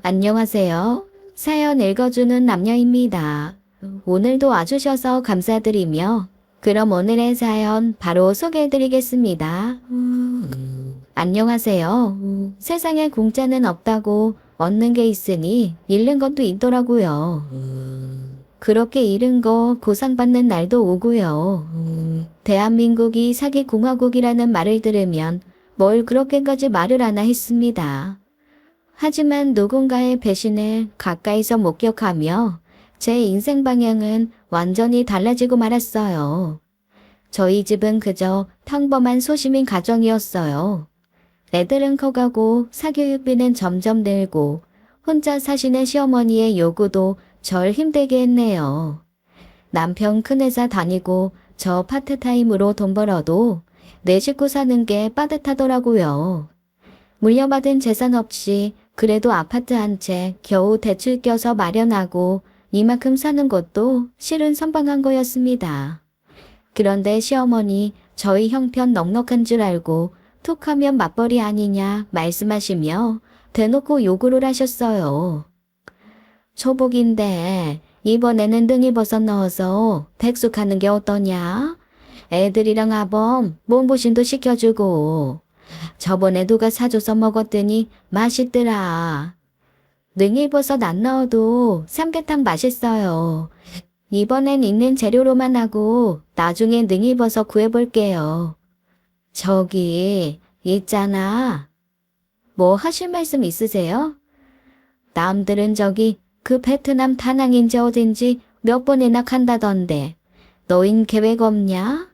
안녕하세요. 사연 읽어주는 남녀입니다. 오늘도 와주셔서 감사드리며, 그럼 오늘의 사연 바로 소개해드리겠습니다. 안녕하세요. 세상에 공짜는 없다고 얻는 게 있으니 잃는 것도 있더라고요. 그렇게 잃은 거 보상받는 날도 오고요. 대한민국이 사기공화국이라는 말을 들으면 뭘 그렇게까지 말을 하나 했습니다. 하지만 누군가의 배신을 가까이서 목격하며 제 인생 방향은 완전히 달라지고 말았어요. 저희 집은 그저 평범한 소시민 가정이었어요. 애들은 커가고 사교육비는 점점 늘고 혼자 사시는 시어머니의 요구도 절 힘들게 했네요. 남편 큰 회사 다니고 저 파트타임으로 돈 벌어도 내 식구 사는 게 빠듯하더라고요. 물려받은 재산 없이 그래도 아파트 한 채 겨우 대출 껴서 마련하고 이만큼 사는 것도 실은 선방한 거였습니다. 그런데 시어머니 저희 형편 넉넉한 줄 알고 툭하면 맞벌이 아니냐 말씀하시며 대놓고 요구를 하셨어요. 초복인데 이번에는 능이버섯 넣어서 백숙하는 게 어떠냐? 애들이랑 아범 몸보신도 시켜주고 저번에 누가 사줘서 먹었더니 맛있더라. 능이버섯 안 넣어도 삼계탕 맛있어요. 이번엔 있는 재료로만 하고 나중에 능이버섯 구해볼게요. 저기 있잖아. 뭐 하실 말씀 있으세요? 남들은 저기 그 베트남 다낭인지 어딘지 몇 번이나 간다던데 너흰 계획 없냐?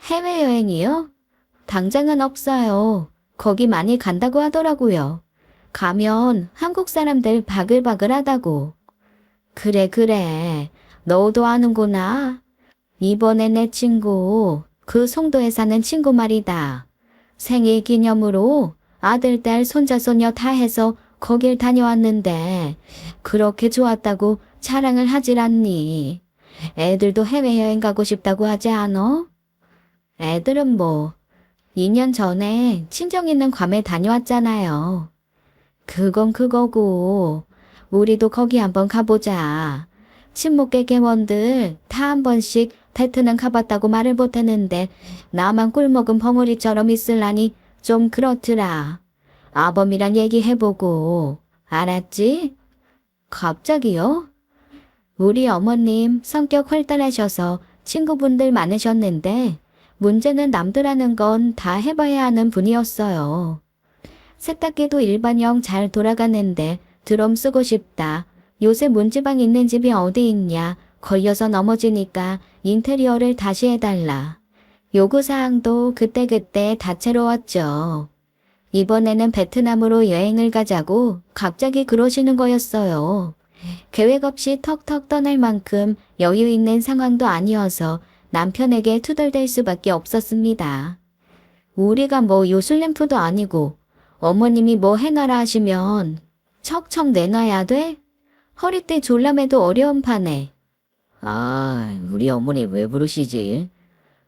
해외여행이요? 당장은 없어요. 거기 많이 간다고 하더라고요. 가면 한국 사람들 바글바글하다고. 그래. 너도 아는구나. 이번에 내 친구, 그 송도에 사는 친구 말이다. 생일 기념으로 아들, 딸, 손자, 손녀 다 해서 거길 다녀왔는데 그렇게 좋았다고 자랑을 하질 않니? 애들도 해외여행 가고 싶다고 하지 않어? 애들은 뭐 2년 전에 친정 있는 괌에 다녀왔잖아요. 그건 그거고 우리도 거기 한번 가보자. 친목계 개원들 다 한 번씩 베트남 가봤다고 말을 못했는데 나만 꿀먹은 벙어리처럼 있을라니 좀 그렇더라. 아범이랑 얘기해보고. 알았지? 갑자기요? 우리 어머님 성격 활달하셔서 친구분들 많으셨는데 문제는 남들 하는 건 다 해봐야 하는 분이었어요. 세탁기도 일반형 잘 돌아가는데 드럼 쓰고 싶다. 요새 문지방 있는 집이 어디 있냐. 걸려서 넘어지니까 인테리어를 다시 해달라. 요구사항도 그때그때 다채로웠죠. 이번에는 베트남으로 여행을 가자고 갑자기 그러시는 거였어요. 계획 없이 턱턱 떠날 만큼 여유 있는 상황도 아니어서 남편에게 투덜댈 수밖에 없었습니다. 우리가 뭐 요술램프도 아니고 어머님이 뭐 해놔라 하시면 척척 내놔야 돼? 허리띠 졸라매도 어려운 판에. 우리 어머니 왜 부르시지?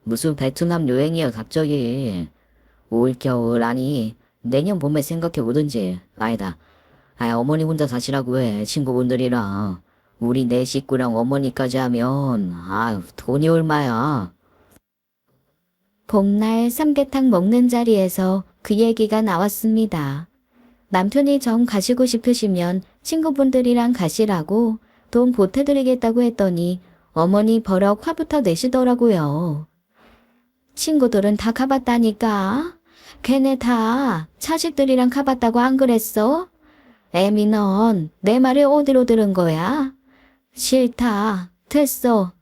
무슨 베트남 여행이야 갑자기. 올겨울 아니 내년 봄에 생각해 보든지. 아니다. 어머니 혼자 사시라고 해 친구분들이랑. 우리 네 식구랑 어머니까지 하면 돈이 얼마야. 봄날 삼계탕 먹는 자리에서 그 얘기가 나왔습니다. 남편이 정 가시고 싶으시면 친구분들이랑 가시라고 돈 보태드리겠다고 했더니 어머니 버럭 화부터 내시더라고요. 친구들은 다 가봤다니까. 걔네 다 자식들이랑 가봤다고 안 그랬어? 애미 넌 내 말을 어디로 들은 거야? 싫다. 됐어.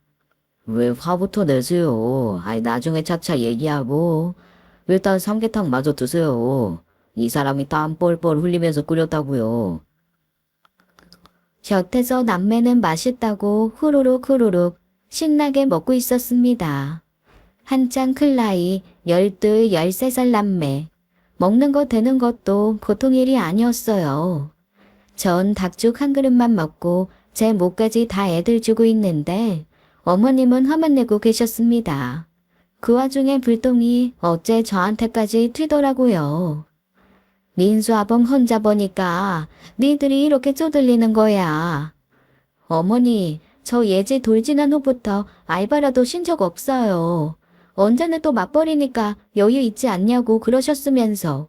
왜 화부터 내세요? 나중에 차차 얘기하고. 일단 삼계탕 마저 드세요. 이 사람이 땀 뻘뻘 흘리면서 끓였다고요. 곁에서 남매는 맛있다고 후루룩 신나게 먹고 있었습니다. 한창 클 나이 12, 13살 남매. 먹는 거 되는 것도 보통 일이 아니었어요. 전 닭죽 한 그릇만 먹고 제 목까지 다 애들 주고 있는데 어머님은 화만 내고 계셨습니다. 그 와중에 불똥이 어째 저한테까지 튀더라고요. 민수아범 혼자 보니까 니들이 이렇게 쪼들리는 거야. 어머니, 저 예지 돌 지난 후부터 알바라도 쉰 적 없어요. 언제는 또 맞벌이니까 여유 있지 않냐고 그러셨으면서.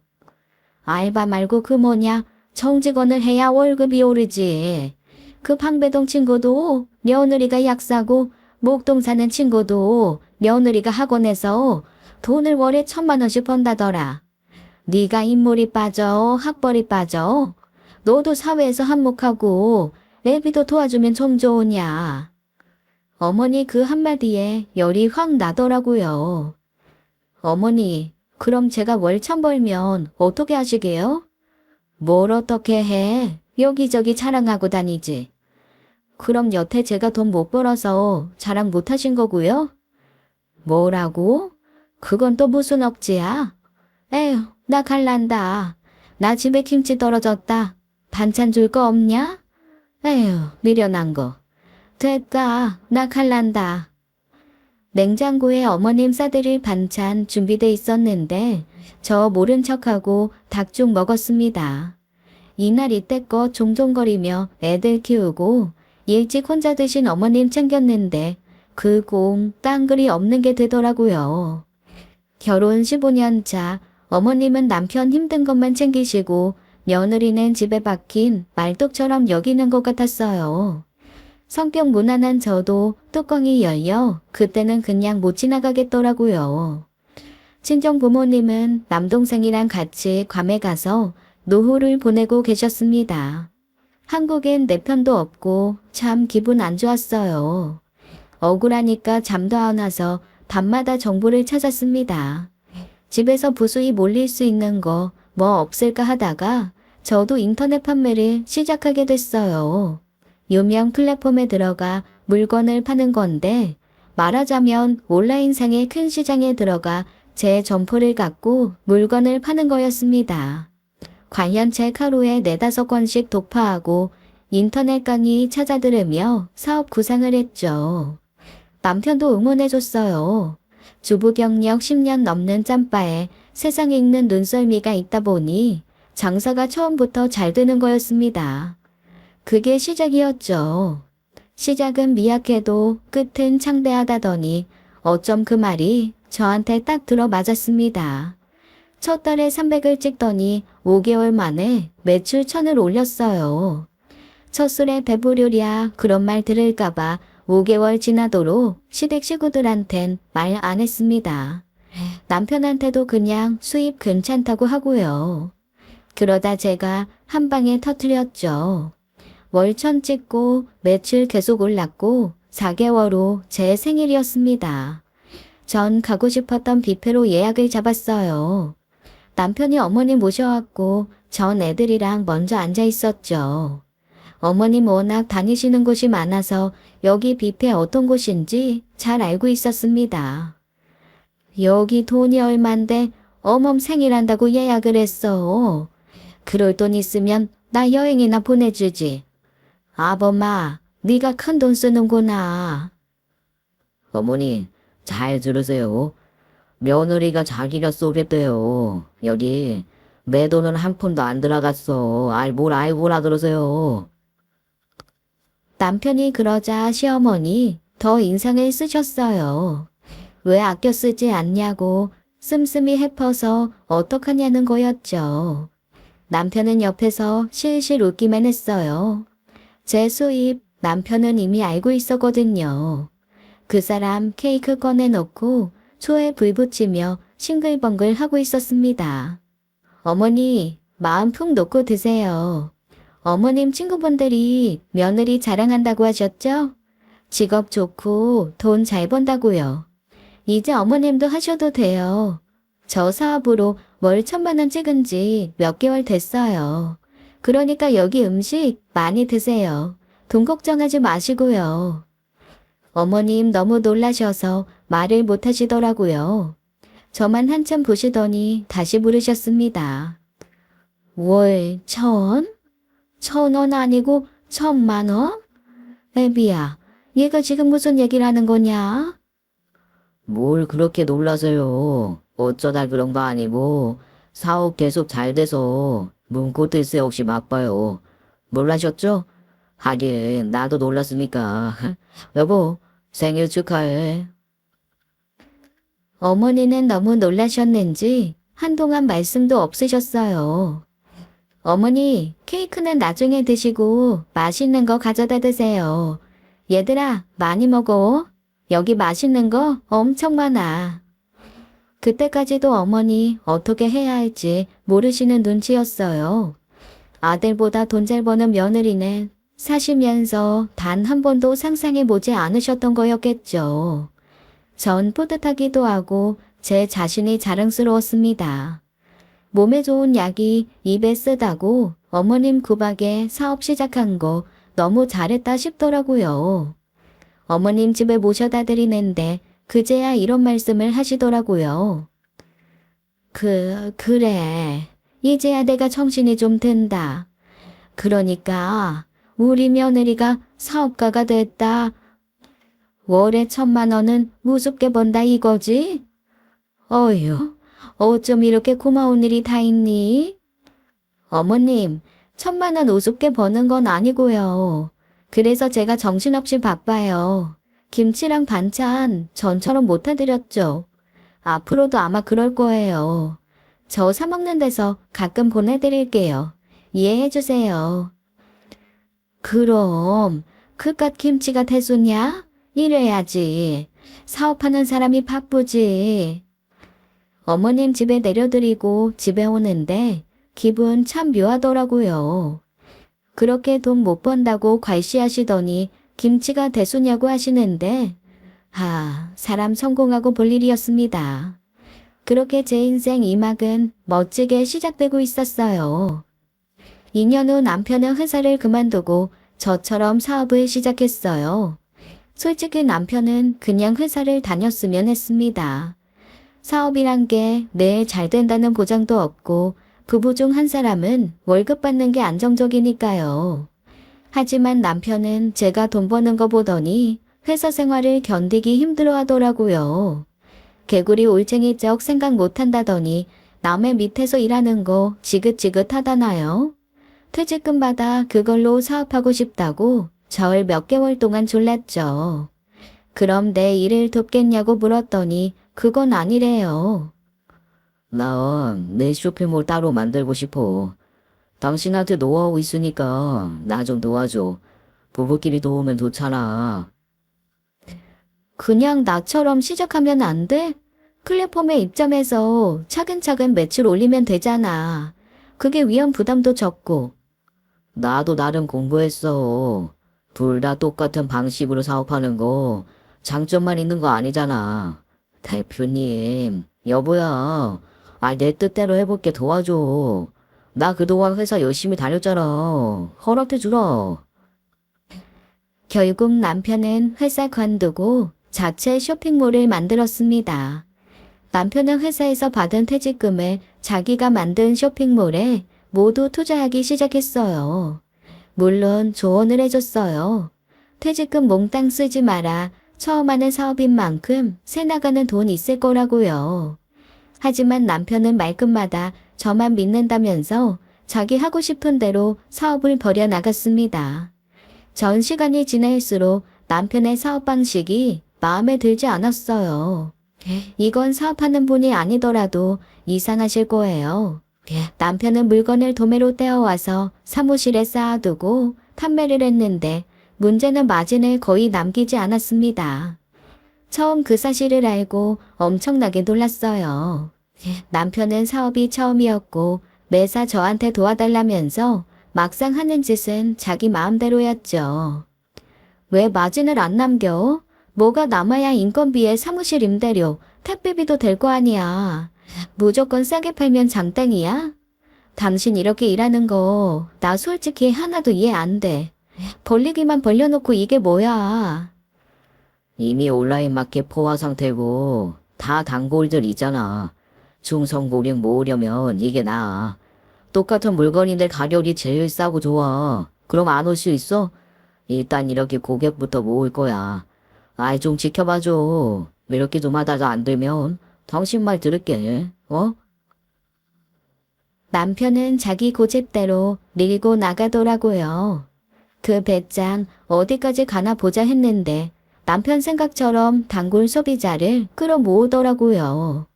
알바 말고 그 뭐냐, 정직원을 해야 월급이 오르지. 그 방배동 친구도 며느리가 약사고 목동 사는 친구도 며느리가 학원에서 돈을 월에 1,000만 원씩 번다더라. 네가 인물이 빠져, 학벌이 빠져. 너도 사회에서 한몫하고 애비도 도와주면 좀 좋으냐. 어머니 그 한마디에 열이 확 나더라고요. 어머니, 그럼 제가 월 1,000 벌면 어떻게 하시게요? 뭘 어떻게 해? 여기저기 자랑하고 다니지. 그럼 여태 제가 돈 못 벌어서 자랑 못 하신 거고요? 뭐라고? 그건 또 무슨 억지야? 에휴, 나 갈란다. 나 집에 김치 떨어졌다. 반찬 줄 거 없냐? 에휴, 미련한 거. 됐다. 나 갈란다. 냉장고에 어머님 싸드릴 반찬 준비돼 있었는데 저 모른 척하고 닭죽 먹었습니다. 이날 이때껏 종종거리며 애들 키우고 일찍 혼자 드신 어머님 챙겼는데 그 공 딴 글이 없는 게 되더라고요. 결혼 15년 차 어머님은 남편 힘든 것만 챙기시고 며느리는 집에 박힌 말뚝처럼 여기는 것 같았어요. 성격 무난한 저도 뚜껑이 열려 그때는 그냥 못 지나가겠더라고요. 친정 부모님은 남동생이랑 같이 괌에 가서 노후를 보내고 계셨습니다. 한국엔 내 편도 없고 참 기분 안 좋았어요. 억울하니까 잠도 안 와서 밤마다 정보를 찾았습니다. 집에서 부수입 올릴 수 있는 거 뭐 없을까 하다가 저도 인터넷 판매를 시작하게 됐어요. 유명 플랫폼에 들어가 물건을 파는 건데 말하자면 온라인상의 큰 시장에 들어가 제 점포를 갖고 물건을 파는 거였습니다. 관련 책 하루에 4-5권씩 독파하고 인터넷 강의 찾아 들으며 사업 구상을 했죠. 남편도 응원해줬어요. 주부 경력 10년 넘는 짬바에 세상 읽는 눈썰미가 있다 보니 장사가 처음부터 잘 되는 거였습니다. 그게 시작이었죠. 시작은 미약해도 끝은 창대하다더니 어쩜 그 말이 저한테 딱 들어맞았습니다. 첫 달에 300을 찍더니 5개월 만에 매출 1,000을 올렸어요. 첫 술에 배부르랴 그런 말 들을까봐 5개월 지나도록 시댁 식구들한텐 말 안 했습니다. 남편한테도 그냥 수입 괜찮다고 하고요. 그러다 제가 한 방에 터뜨렸죠. 월 1,000 찍고 매출 계속 올랐고 4개월 후 제 생일이었습니다. 전 가고 싶었던 뷔페로 예약을 잡았어요. 남편이 어머니 모셔왔고 전 애들이랑 먼저 앉아 있었죠. 어머님 워낙 다니시는 곳이 많아서 여기 뷔페 어떤 곳인지 잘 알고 있었습니다. 여기 돈이 얼만데 어멈 생일한다고 예약을 했어. 그럴 돈 있으면 나 여행이나 보내주지. 아범아, 네가 큰 돈 쓰는구나. 어머니, 잘 들으세요. 며느리가 자기가 쏘겠대요. 여기 내 돈은 한 푼도 안 들어갔어. 뭘 알고 알아들으세요. 남편이 그러자 시어머니 더 인상을 쓰셨어요. 왜 아껴 쓰지 않냐고 씀씀이 해퍼서 어떡하냐는 거였죠. 남편은 옆에서 실실 웃기만 했어요. 제 수입 남편은 이미 알고 있었거든요. 그 사람 케이크 꺼내놓고 초에 불 붙이며 싱글벙글 하고 있었습니다. 어머니, 마음 푹 놓고 드세요. 어머님 친구분들이 며느리 자랑한다고 하셨죠? 직업 좋고 돈 잘 번다고요. 이제 어머님도 하셔도 돼요. 저 사업으로 월 1,000만 원 찍은 지 몇 개월 됐어요. 그러니까 여기 음식 많이 드세요. 돈 걱정하지 마시고요. 어머님 너무 놀라셔서 말을 못 하시더라고요. 저만 한참 보시더니 다시 물으셨습니다. 월 1,000? 1,000원 아니고 1,000만 원? 애비야, 얘가 지금 무슨 얘기를 하는 거냐? 뭘 그렇게 놀라세요. 어쩌다 그런 거 아니고 사업 계속 잘 돼서 문고 뜰새 없이 맛봐요. 몰라셨죠? 하긴 나도 놀랐으니까. 여보, 생일 축하해. 어머니는 너무 놀라셨는지 한동안 말씀도 없으셨어요. 어머니, 케이크는 나중에 드시고 맛있는 거 가져다 드세요. 얘들아, 많이 먹어. 여기 맛있는 거 엄청 많아. 그때까지도 어머니 어떻게 해야 할지 모르시는 눈치였어요. 아들보다 돈 잘 버는 며느리는 사시면서 단 한 번도 상상해 보지 않으셨던 거였겠죠. 전 뿌듯하기도 하고 제 자신이 자랑스러웠습니다. 몸에 좋은 약이 입에 쓰다고 어머님 구박에 사업 시작한 거 너무 잘했다 싶더라고요. 어머님 집에 모셔다 드리는데 그제야 이런 말씀을 하시더라고요. 그래. 이제야 내가 정신이 좀 든다. 그러니까 우리 며느리가 사업가가 됐다. 월에 1,000만 원은 우습게 번다 이거지? 어휴, 어쩜 이렇게 고마운 일이 다 있니? 어머님, 1,000만 원 우습게 버는 건 아니고요. 그래서 제가 정신없이 바빠요. 김치랑 반찬 전처럼 못 해드렸죠. 앞으로도 아마 그럴 거예요. 저 사 먹는 데서 가끔 보내드릴게요. 이해해주세요. 그럼 그깟 김치가 대수냐? 이래야지. 사업하는 사람이 바쁘지. 어머님 집에 내려드리고 집에 오는데 기분 참 묘하더라고요. 그렇게 돈 못 번다고 괄시하시더니 김치가 대수냐고 하시는데 사람 성공하고 볼 일이었습니다. 그렇게 제 인생 2막은 멋지게 시작되고 있었어요. 2년 후 남편은 회사를 그만두고 저처럼 사업을 시작했어요. 솔직히 남편은 그냥 회사를 다녔으면 했습니다. 사업이란 게 매일 잘 된다는 보장도 없고 부부 중 한 사람은 월급 받는 게 안정적이니까요. 하지만 남편은 제가 돈 버는 거 보더니 회사 생활을 견디기 힘들어 하더라고요. 개구리 올챙이적 생각 못 한다더니 남의 밑에서 일하는 거 지긋지긋하다나요? 퇴직금 받아 그걸로 사업하고 싶다고 절 몇 개월 동안 졸랐죠. 그럼 내 일을 돕겠냐고 물었더니 그건 아니래요. 나 내 쇼핑몰 따로 만들고 싶어. 당신한테 노하우 있으니까 나 좀 도와줘. 부부끼리 도우면 좋잖아. 그냥 나처럼 시작하면 안 돼? 플랫폼에 입점해서 차근차근 매출 올리면 되잖아. 그게 위험 부담도 적고. 나도 나름 공부했어. 둘 다 똑같은 방식으로 사업하는 거 장점만 있는 거 아니잖아. 대표님, 여보야. 내 뜻대로 해볼게 도와줘. 나 그동안 회사 열심히 다녔잖아. 허락해 주라. 결국 남편은 회사 관두고 자체 쇼핑몰을 만들었습니다. 남편은 회사에서 받은 퇴직금을 자기가 만든 쇼핑몰에 모두 투자하기 시작했어요. 물론 조언을 해줬어요. 퇴직금 몽땅 쓰지 마라. 처음 하는 사업인 만큼 새 나가는 돈 있을 거라고요. 하지만 남편은 말끝마다 저만 믿는다면서 자기 하고 싶은 대로 사업을 벌여나갔습니다. 전 시간이 지날수록 남편의 사업 방식이 마음에 들지 않았어요. 이건 사업하는 분이 아니더라도 이상하실 거예요. 남편은 물건을 도매로 떼어와서 사무실에 쌓아두고 판매를 했는데 문제는 마진을 거의 남기지 않았습니다. 처음 그 사실을 알고 엄청나게 놀랐어요. 남편은 사업이 처음이었고 매사 저한테 도와달라면서 막상 하는 짓은 자기 마음대로였죠. 왜 마진을 안 남겨? 뭐가 남아야 인건비에 사무실 임대료, 택배비도 될 거 아니야. 무조건 싸게 팔면 장땡이야? 당신 이렇게 일하는 거 나 솔직히 하나도 이해 안 돼. 벌리기만 벌려놓고 이게 뭐야. 이미 온라인 마켓 포화 상태고 다 단골들 있잖아. 중성 고객 모으려면 이게 나아. 똑같은 물건인데 가격이 제일 싸고 좋아. 그럼 안 올 수 있어? 일단 이렇게 고객부터 모을 거야. 좀 지켜봐줘. 이렇게 좀 하다가 안 되면 당신 말 들을게. 어? 남편은 자기 고집대로 밀고 나가더라고요. 그 배짱 어디까지 가나 보자 했는데 남편 생각처럼 단골 소비자를 끌어모으더라고요.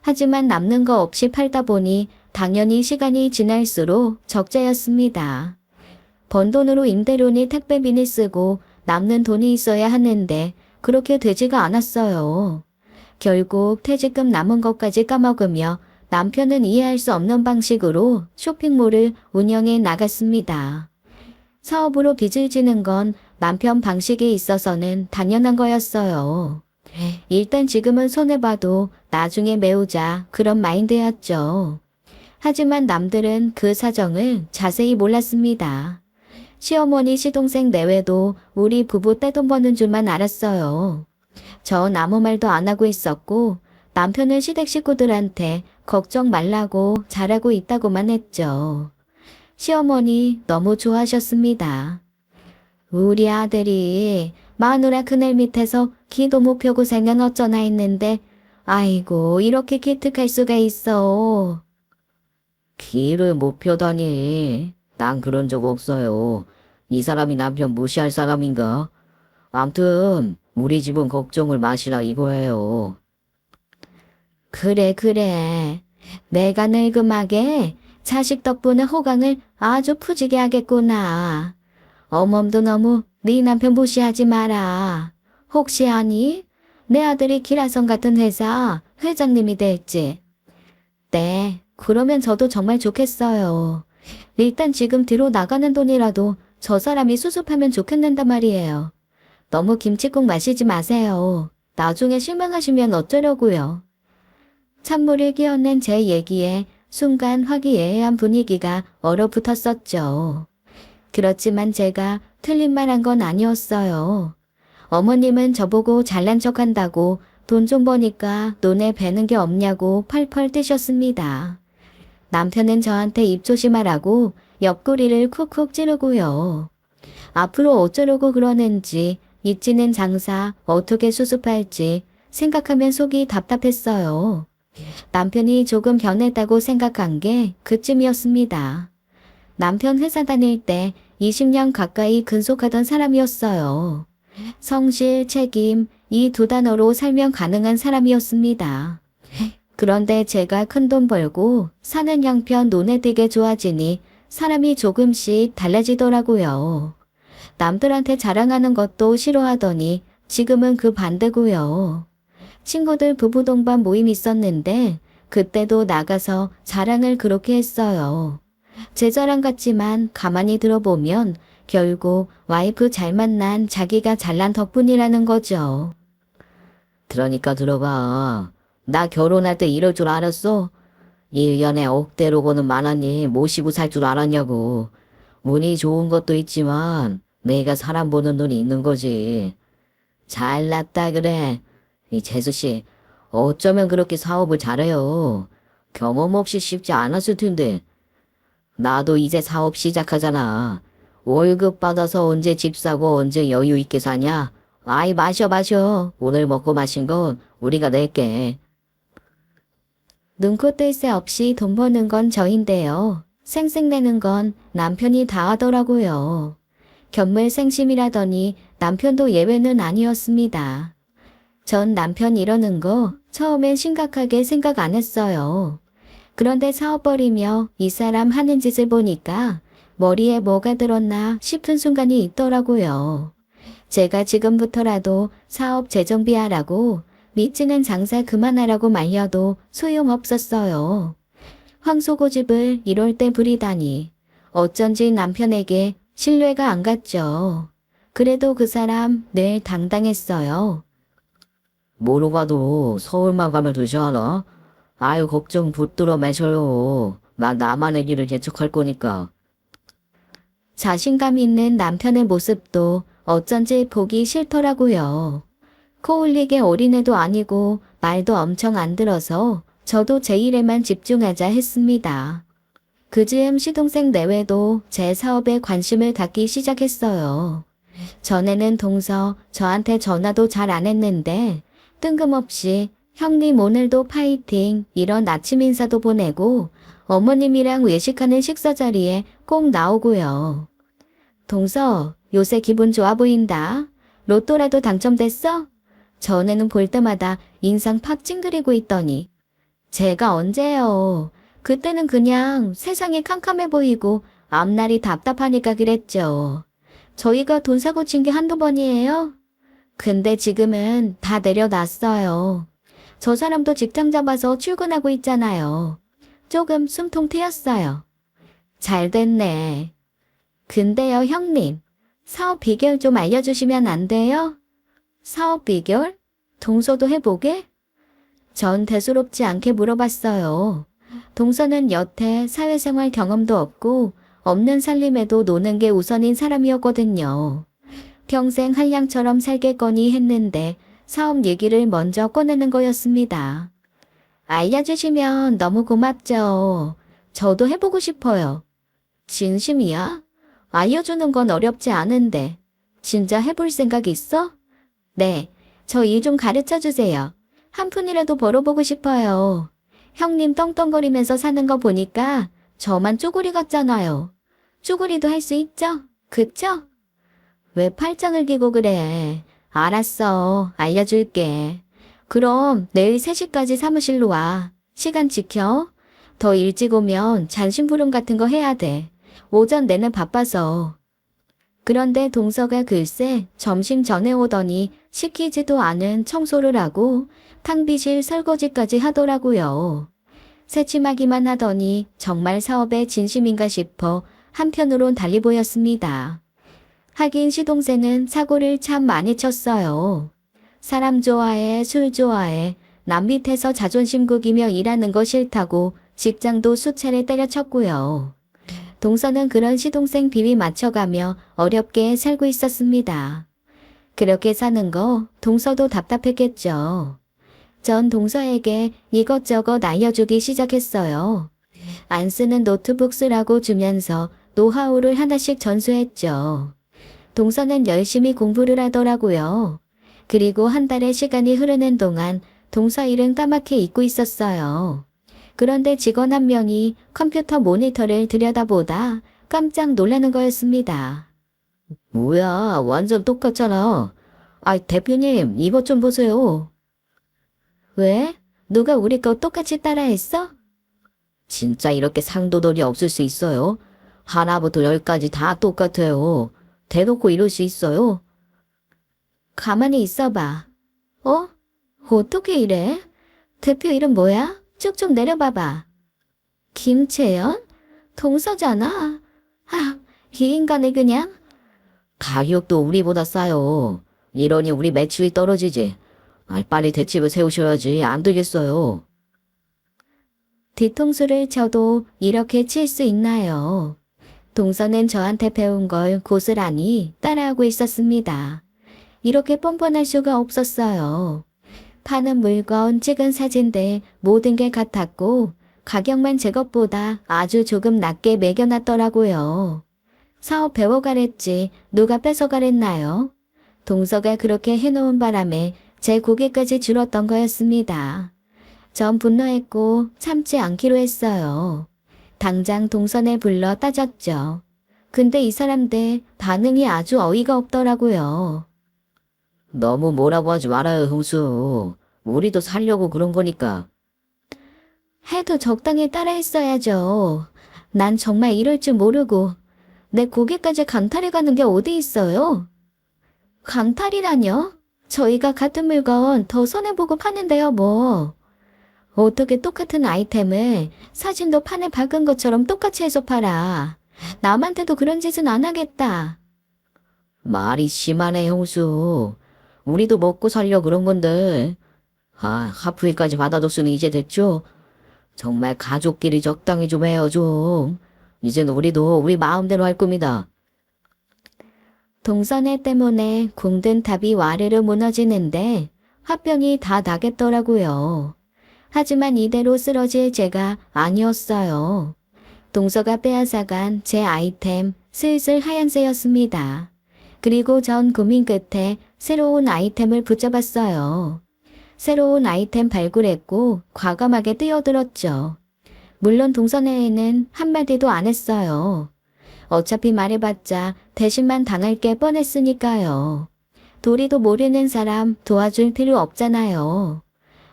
하지만 남는 거 없이 팔다 보니 당연히 시간이 지날수록 적자였습니다. 번 돈으로 임대료니 택배비니 쓰고 남는 돈이 있어야 하는데 그렇게 되지가 않았어요. 결국 퇴직금 남은 것까지 까먹으며 남편은 이해할 수 없는 방식으로 쇼핑몰을 운영해 나갔습니다. 사업으로 빚을 지는 건 남편 방식에 있어서는 당연한 거였어요. 일단 지금은 손해봐도 나중에 메우자 그런 마인드였죠. 하지만 남들은 그 사정을 자세히 몰랐습니다. 시어머니 시동생 내외도 우리 부부 떼돈 버는 줄만 알았어요. 전 아무 말도 안 하고 있었고 남편은 시댁 식구들한테 걱정 말라고 잘하고 있다고만 했죠. 시어머니 너무 좋아하셨습니다. 우리 아들이 마누라 그늘 밑에서 기도 못 펴고 생은 어쩌나 했는데 아이고 이렇게 기특할 수가 있어. 기를 못 펴다니. 난 그런 적 없어요. 이 사람이 남편 무시할 사람인가? 암튼 우리 집은 걱정을 마시라 이거예요. 그래. 내가 늙음하게 자식 덕분에 호강을 아주 푸지게 하겠구나. 어멈도 너무 네 남편 무시하지 마라. 혹시 아니? 내 아들이 기라성 같은 회사 회장님이 될지. 네, 그러면 저도 정말 좋겠어요. 일단 지금 뒤로 나가는 돈이라도 저 사람이 수습하면 좋겠는단 말이에요. 너무 김칫국 마시지 마세요. 나중에 실망하시면 어쩌려고요. 찬물을 끼얹는 제 얘기에 순간 화기애애한 분위기가 얼어붙었었죠. 그렇지만 제가 틀린 말 한 건 아니었어요. 어머님은 저보고 잘난 척한다고 돈 좀 버니까 눈에 뵈는 게 없냐고 펄펄 뛰셨습니다. 남편은 저한테 입 조심하라고 옆구리를 쿡쿡 찌르고요. 앞으로 어쩌려고 그러는지 잊지는 장사 어떻게 수습할지 생각하면 속이 답답했어요. 남편이 조금 변했다고 생각한 게 그쯤이었습니다. 남편 회사 다닐 때 20년 가까이 근속하던 사람이었어요. 성실, 책임, 이 두 단어로 설명 가능한 사람이었습니다. 그런데 제가 큰돈 벌고 사는 형편 눈에 띄게 좋아지니 사람이 조금씩 달라지더라고요. 남들한테 자랑하는 것도 싫어하더니 지금은 그 반대고요. 친구들 부부 동반 모임 있었는데 그때도 나가서 자랑을 그렇게 했어요. 제 자랑 같지만 가만히 들어보면 결국 와이프 잘 만난 자기가 잘난 덕분이라는 거죠. 그러니까 들어봐. 나 결혼할 때 이럴 줄 알았어? 1년에 억대로 버는 만화님 모시고 살 줄 알았냐고. 운이 좋은 것도 있지만 내가 사람 보는 눈이 있는 거지. 잘났다 그래. 이 재수씨 어쩌면 그렇게 사업을 잘해요. 경험 없이 쉽지 않았을 텐데. 나도 이제 사업 시작하잖아. 월급 받아서 언제 집 사고 언제 여유 있게 사냐? 아이 마셔. 오늘 먹고 마신 건 우리가 낼게. 눈코 뜰 새 없이 돈 버는 건 저인데요. 생색내는 건 남편이 다 하더라고요. 견물생심이라더니 남편도 예외는 아니었습니다. 전 남편 이러는 거 처음엔 심각하게 생각 안 했어요. 그런데 사업 벌이며 이 사람 하는 짓을 보니까 머리에 뭐가 들었나 싶은 순간이 있더라고요. 제가 지금부터라도 사업 재정비하라고 미치는 장사 그만하라고 말려도 소용없었어요. 황소고집을 이럴 때 부리다니 어쩐지 남편에게 신뢰가 안 갔죠. 그래도 그 사람 늘 당당했어요. 뭐로 가도 서울만 가면 되지 않아? 아유 걱정 붙들어 마셔요. 나 나만의 길을 개척할 거니까. 자신감 있는 남편의 모습도 어쩐지 보기 싫더라고요. 코올리게 어린애도 아니고 말도 엄청 안 들어서 저도 제 일에만 집중하자 했습니다. 그 즈음 시동생 내외도 제 사업에 관심을 갖기 시작했어요. 전에는 동서 저한테 전화도 잘 안 했는데 뜬금없이 형님 오늘도 파이팅 이런 아침 인사도 보내고 어머님이랑 외식하는 식사 자리에 꼭 나오고요. 동서, 요새 기분 좋아 보인다. 로또라도 당첨됐어? 전에는 볼 때마다 인상 팍 찡그리고 있더니 제가 언제요? 그때는 그냥 세상이 캄캄해 보이고 앞날이 답답하니까 그랬죠. 저희가 돈 사고 친 게 한두 번이에요? 근데 지금은 다 내려놨어요. 저 사람도 직장 잡아서 출근하고 있잖아요. 조금 숨통 트였어요. 잘 됐네. 근데요, 형님. 사업 비결 좀 알려주시면 안 돼요? 사업 비결? 동서도 해보게? 전 대수롭지 않게 물어봤어요. 동서는 여태 사회생활 경험도 없고 없는 살림에도 노는 게 우선인 사람이었거든요. 평생 한량처럼 살겠거니 했는데 사업 얘기를 먼저 꺼내는 거였습니다. 알려주시면 너무 고맙죠. 저도 해보고 싶어요. 진심이야? 알려주는 건 어렵지 않은데 진짜 해볼 생각 있어? 네, 저 일 좀 가르쳐 주세요. 한 푼이라도 벌어보고 싶어요. 형님 떵떵거리면서 사는 거 보니까 저만 쪼구리 같잖아요. 쪼구리도 할 수 있죠? 그쵸? 왜 팔짱을 끼고 그래? 알았어. 알려줄게. 그럼 내일 3시까지 사무실로 와. 시간 지켜. 더 일찍 오면 잔심부름 같은 거 해야 돼. 오전 내내 바빠서. 그런데 동서가 글쎄 점심 전에 오더니 시키지도 않은 청소를 하고 탕비실 설거지까지 하더라고요. 새침하기만 하더니 정말 사업에 진심인가 싶어 한편으론 달리 보였습니다. 하긴 시동생은 사고를 참 많이 쳤어요. 사람 좋아해, 술 좋아해, 남 밑에서 자존심 구기며 일하는 거 싫다고 직장도 수차례 때려쳤고요. 동서는 그런 시동생 비위 맞춰가며 어렵게 살고 있었습니다. 그렇게 사는 거 동서도 답답했겠죠. 전 동서에게 이것저것 알려주기 시작했어요. 안 쓰는 노트북 쓰라고 주면서 노하우를 하나씩 전수했죠. 동서는 열심히 공부를 하더라고요. 그리고 한 달의 시간이 흐르는 동안 동서 일은 까맣게 잊고 있었어요. 그런데 직원 한 명이 컴퓨터 모니터를 들여다보다 깜짝 놀라는 거였습니다. 뭐야, 완전 똑같잖아. 아, 대표님, 이것 좀 보세요. 왜? 누가 우리 거 똑같이 따라했어? 진짜 이렇게 상도덕이 없을 수 있어요? 하나부터 열까지 다 똑같아요. 대놓고 이럴 수 있어요? 가만히 있어봐. 어? 어떻게 이래? 대표 이름 뭐야? 쭉쭉 내려봐봐. 김채연? 동서잖아. 아, 이 인간이 그냥. 가격도 우리보다 싸요. 이러니 우리 매출이 떨어지지. 아, 빨리 대책을 세우셔야지. 안 되겠어요. 뒤통수를 쳐도 이렇게 칠 수 있나요? 동서는 저한테 배운 걸 고스란히 따라하고 있었습니다. 이렇게 뻔뻔할 수가 없었어요. 파는 물건, 찍은 사진들 모든 게 같았고 가격만 제 것보다 아주 조금 낮게 매겨놨더라고요. 사업 배워가랬지 누가 뺏어가랬나요? 동서가 그렇게 해놓은 바람에 제 고객까지 줄었던 거였습니다. 전 분노했고 참지 않기로 했어요. 당장 동선에 불러 따졌죠. 근데 이 사람들 반응이 아주 어이가 없더라고요. 너무 뭐라고 하지 말아요, 형수. 우리도 살려고 그런 거니까. 해도 적당히 따라했어야죠. 난 정말 이럴 줄 모르고 내 고객까지 강탈해 가는 게 어디 있어요? 강탈이라뇨? 저희가 같은 물건 더 손해보고 파는데요, 뭐. 어떻게 똑같은 아이템을 사진도 판에 박은 것처럼 똑같이 해서 팔아. 남한테도 그런 짓은 안 하겠다. 말이 심하네, 형수. 우리도 먹고 살려 그런 건데. 아, 하프위까지 받아줬으니 이제 됐죠? 정말 가족끼리 적당히 좀 해요, 좀. 이젠 우리도 우리 마음대로 할 겁니다. 동선회 때문에 궁든 탑이 와르르 무너지는데 화병이 다 나겠더라고요. 하지만 이대로 쓰러질 제가 아니었어요. 동서가 빼앗아간 제 아이템 슬슬 하얀새였습니다. 그리고 전 고민 끝에 새로운 아이템을 붙잡았어요. 새로운 아이템 발굴했고 과감하게 뛰어들었죠. 물론 동선회에는 한마디도 안 했어요. 어차피 말해봤자 대신만 당할 게 뻔했으니까요. 도리도 모르는 사람 도와줄 필요 없잖아요.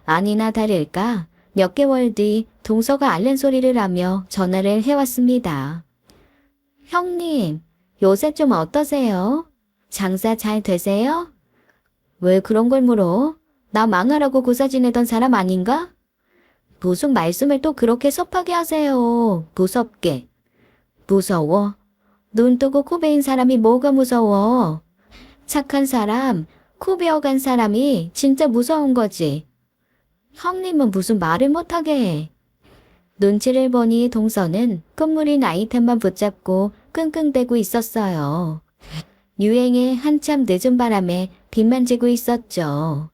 아니나 다를까 몇 개월 뒤 동서가 앓는 소리를 하며 전화를 해왔습니다. 형님, 요새 좀 어떠세요? 장사 잘 되세요? 왜 그런 걸 물어? 나 망하라고 고사 지내던 사람 아닌가? 무슨 말씀을 또 그렇게 섭하게 하세요. 무섭게. 무서워? 눈 뜨고 코 베인 사람이 뭐가 무서워? 착한 사람, 코 베어간 사람이 진짜 무서운 거지. 형님은 무슨 말을 못하게 해. 눈치를 보니 동서는 끝물인 아이템만 붙잡고 끙끙대고 있었어요. 유행에 한참 늦은 바람에 빚만 지고 있었죠.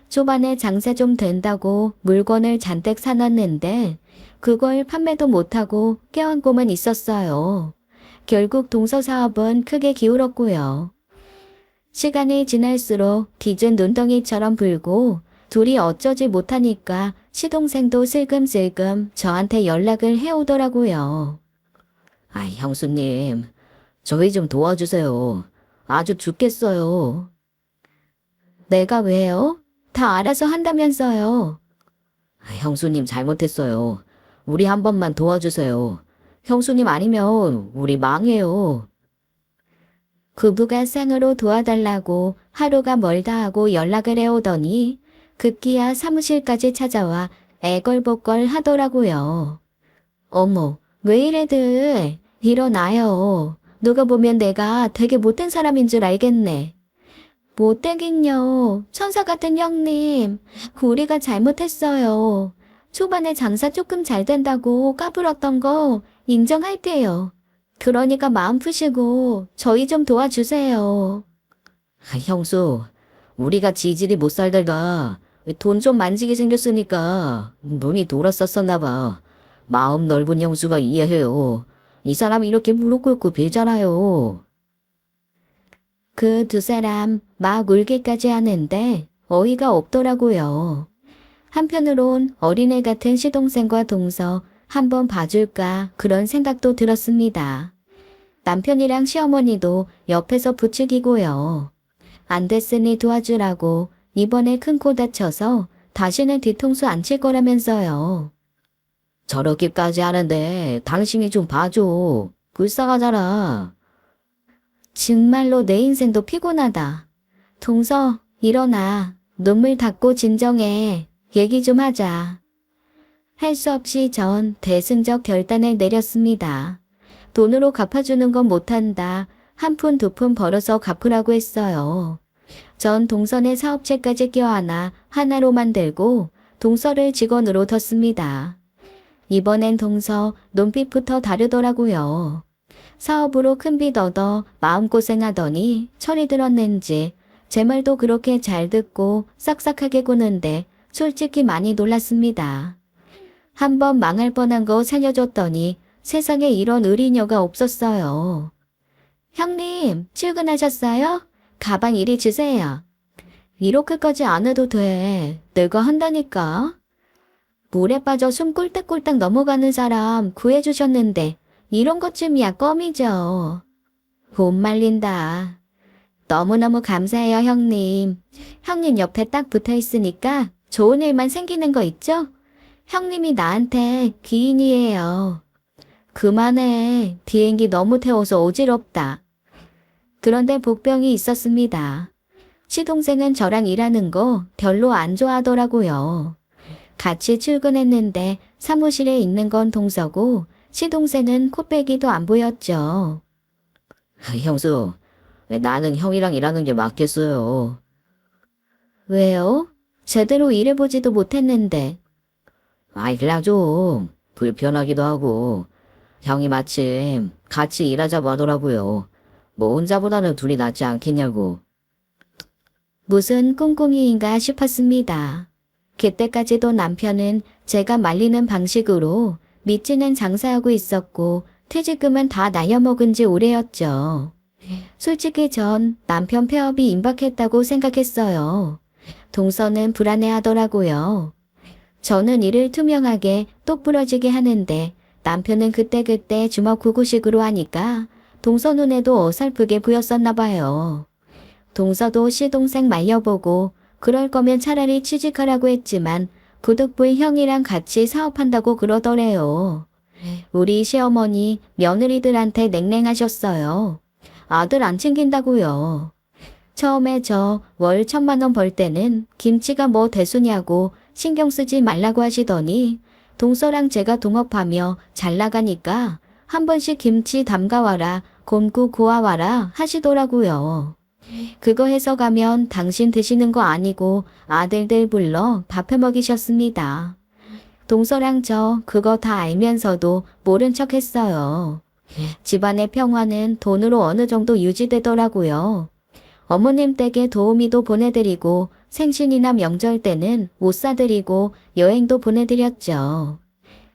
초반에 장사 좀 된다고 물건을 잔뜩 사놨는데 그걸 판매도 못하고 껴안고만 있었어요. 결국 동서 사업은 크게 기울었고요. 시간이 지날수록 빚은 눈덩이처럼 불고 둘이 어쩌지 못하니까 시동생도 슬금슬금 저한테 연락을 해오더라고요. 형수님, 저희 좀 도와주세요. 아주 죽겠어요. 내가 왜요? 다 알아서 한다면서요. 형수님 잘못했어요. 우리 한 번만 도와주세요. 형수님 아니면 우리 망해요. 부부가 쌍으로 도와달라고 하루가 멀다 하고 연락을 해오더니 급기야 사무실까지 찾아와 애걸복걸 하더라고요. 어머, 왜 이래들. 일어나요. 누가 보면 내가 되게 못된 사람인 줄 알겠네. 못되긴요. 천사 같은 형님. 우리가 잘못했어요. 초반에 장사 조금 잘 된다고 까불었던 거 인정할게요. 그러니까 마음 푸시고 저희 좀 도와주세요. 형수, 우리가 지질이 못 살다가 돈 좀 만지게 생겼으니까 눈이 돌았었었나 봐. 마음 넓은 형수가 이해해요. 이 사람이 이렇게 무릎 꿇고 빌잖아요. 그 두 사람 막 울기까지 하는데 어이가 없더라고요. 한편으론 어린애 같은 시동생과 동서 한번 봐줄까 그런 생각도 들었습니다. 남편이랑 시어머니도 옆에서 부추기고요. 안 됐으니 도와주라고 이번에 큰 코 다쳐서 다시는 뒤통수 안 칠 거라면서요. 저렇게까지 하는데 당신이 좀 봐줘. 불쌍하잖아. 정말로 내 인생도 피곤하다. 동서, 일어나. 눈물 닦고 진정해. 얘기 좀 하자. 할 수 없이 전 대승적 결단을 내렸습니다. 돈으로 갚아주는 건 못한다. 한 푼 두 푼 벌어서 갚으라고 했어요. 전 동선의 사업체까지 껴안아 하나로 만들고 동서를 직원으로 뒀습니다. 이번엔 동서 눈빛부터 다르더라고요. 사업으로 큰 빚 얻어 마음고생하더니 철이 들었는지 제 말도 그렇게 잘 듣고 싹싹하게 구는데 솔직히 많이 놀랐습니다. 한번 망할 뻔한 거 살려줬더니 세상에 이런 의리녀가 없었어요. 형님, 출근하셨어요? 가방 이리 주세요. 이렇게까지 안 해도 돼. 내가 한다니까. 물에 빠져 숨 꿀딱꿀딱 넘어가는 사람 구해주셨는데 이런 것쯤이야 껌이죠. 못 말린다. 너무너무 감사해요, 형님. 형님 옆에 딱 붙어 있으니까 좋은 일만 생기는 거 있죠? 형님이 나한테 귀인이에요. 그만해. 비행기 너무 태워서 어지럽다. 그런데 복병이 있었습니다. 시동생은 저랑 일하는 거 별로 안 좋아하더라고요. 같이 출근했는데 사무실에 있는 건 동서고 시동생은 코빼기도 안 보였죠. 형수, 나는 형이랑 일하는 게 맞겠어요. 왜요? 제대로 일해보지도 못했는데. 그냥 좀 불편하기도 하고 형이 마침 같이 일하자고 하더라고요. 뭐 혼자보다는 둘이 낫지 않겠냐고. 무슨 꿍꿍이인가 싶었습니다. 그때까지도 남편은 제가 말리는 방식으로 믿지는 장사하고 있었고 퇴직금은 다 날려먹은 지 오래였죠. 솔직히 전 남편 폐업이 임박했다고 생각했어요. 동서는 불안해하더라고요. 저는 이를 투명하게 똑부러지게 하는데 남편은 그때그때 주먹구구식으로 하니까 동서 눈에도 어설프게 보였었나 봐요. 동서도 시동생 말려보고 그럴 거면 차라리 취직하라고 했지만 부득불 형이랑 같이 사업한다고 그러더래요. 우리 시어머니 며느리들한테 냉랭하셨어요. 아들 안 챙긴다고요. 처음에 저 월 1,000만 원 벌 때는 김치가 뭐 대수냐고 신경 쓰지 말라고 하시더니 동서랑 제가 동업하며 잘 나가니까 한 번씩 김치 담가와라, 곰국 고아와라 하시더라고요. 그거 해서 가면 당신 드시는 거 아니고 아들들 불러 밥해 먹이셨습니다. 동서랑 저 그거 다 알면서도 모른 척 했어요. 집안의 평화는 돈으로 어느 정도 유지되더라고요. 어머님 댁에 도우미도 보내드리고 생신이나 명절 때는 옷 사드리고 여행도 보내드렸죠.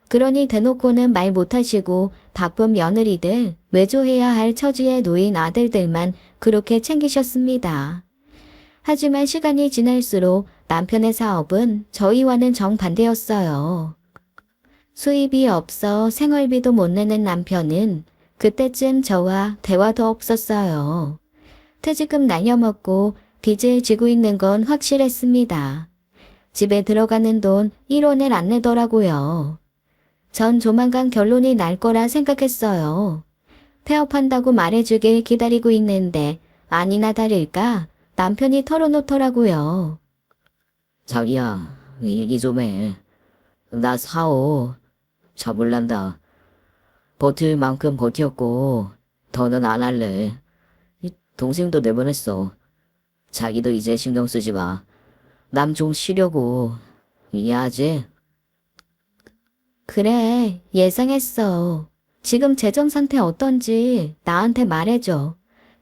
그러니 대놓고는 말 못하시고 바쁜 며느리들, 외조해야 할 처지에 놓인 아들들만 그렇게 챙기셨습니다. 하지만 시간이 지날수록 남편의 사업은 저희와는 정반대였어요. 수입이 없어 생활비도 못 내는 남편은 그때쯤 저와 대화도 없었어요. 퇴직금 날려먹고 빚을 지고 있는 건 확실했습니다. 집에 들어가는 돈 1원을 안 내더라고요. 전 조만간 결론이 날 거라 생각했어요. 폐업한다고 말해주길 기다리고 있는데 아니나 다를까 남편이 털어놓더라고요. 자기야, 얘기 좀 해. 나 사업 접을란다. 버틸 만큼 버텼고 더는 안 할래. 이 동생도 내보냈어. 자기도 이제 신경 쓰지 마. 남 좀 쉬려고. 이해하지? 그래, 예상했어. 지금 재정 상태 어떤지 나한테 말해줘.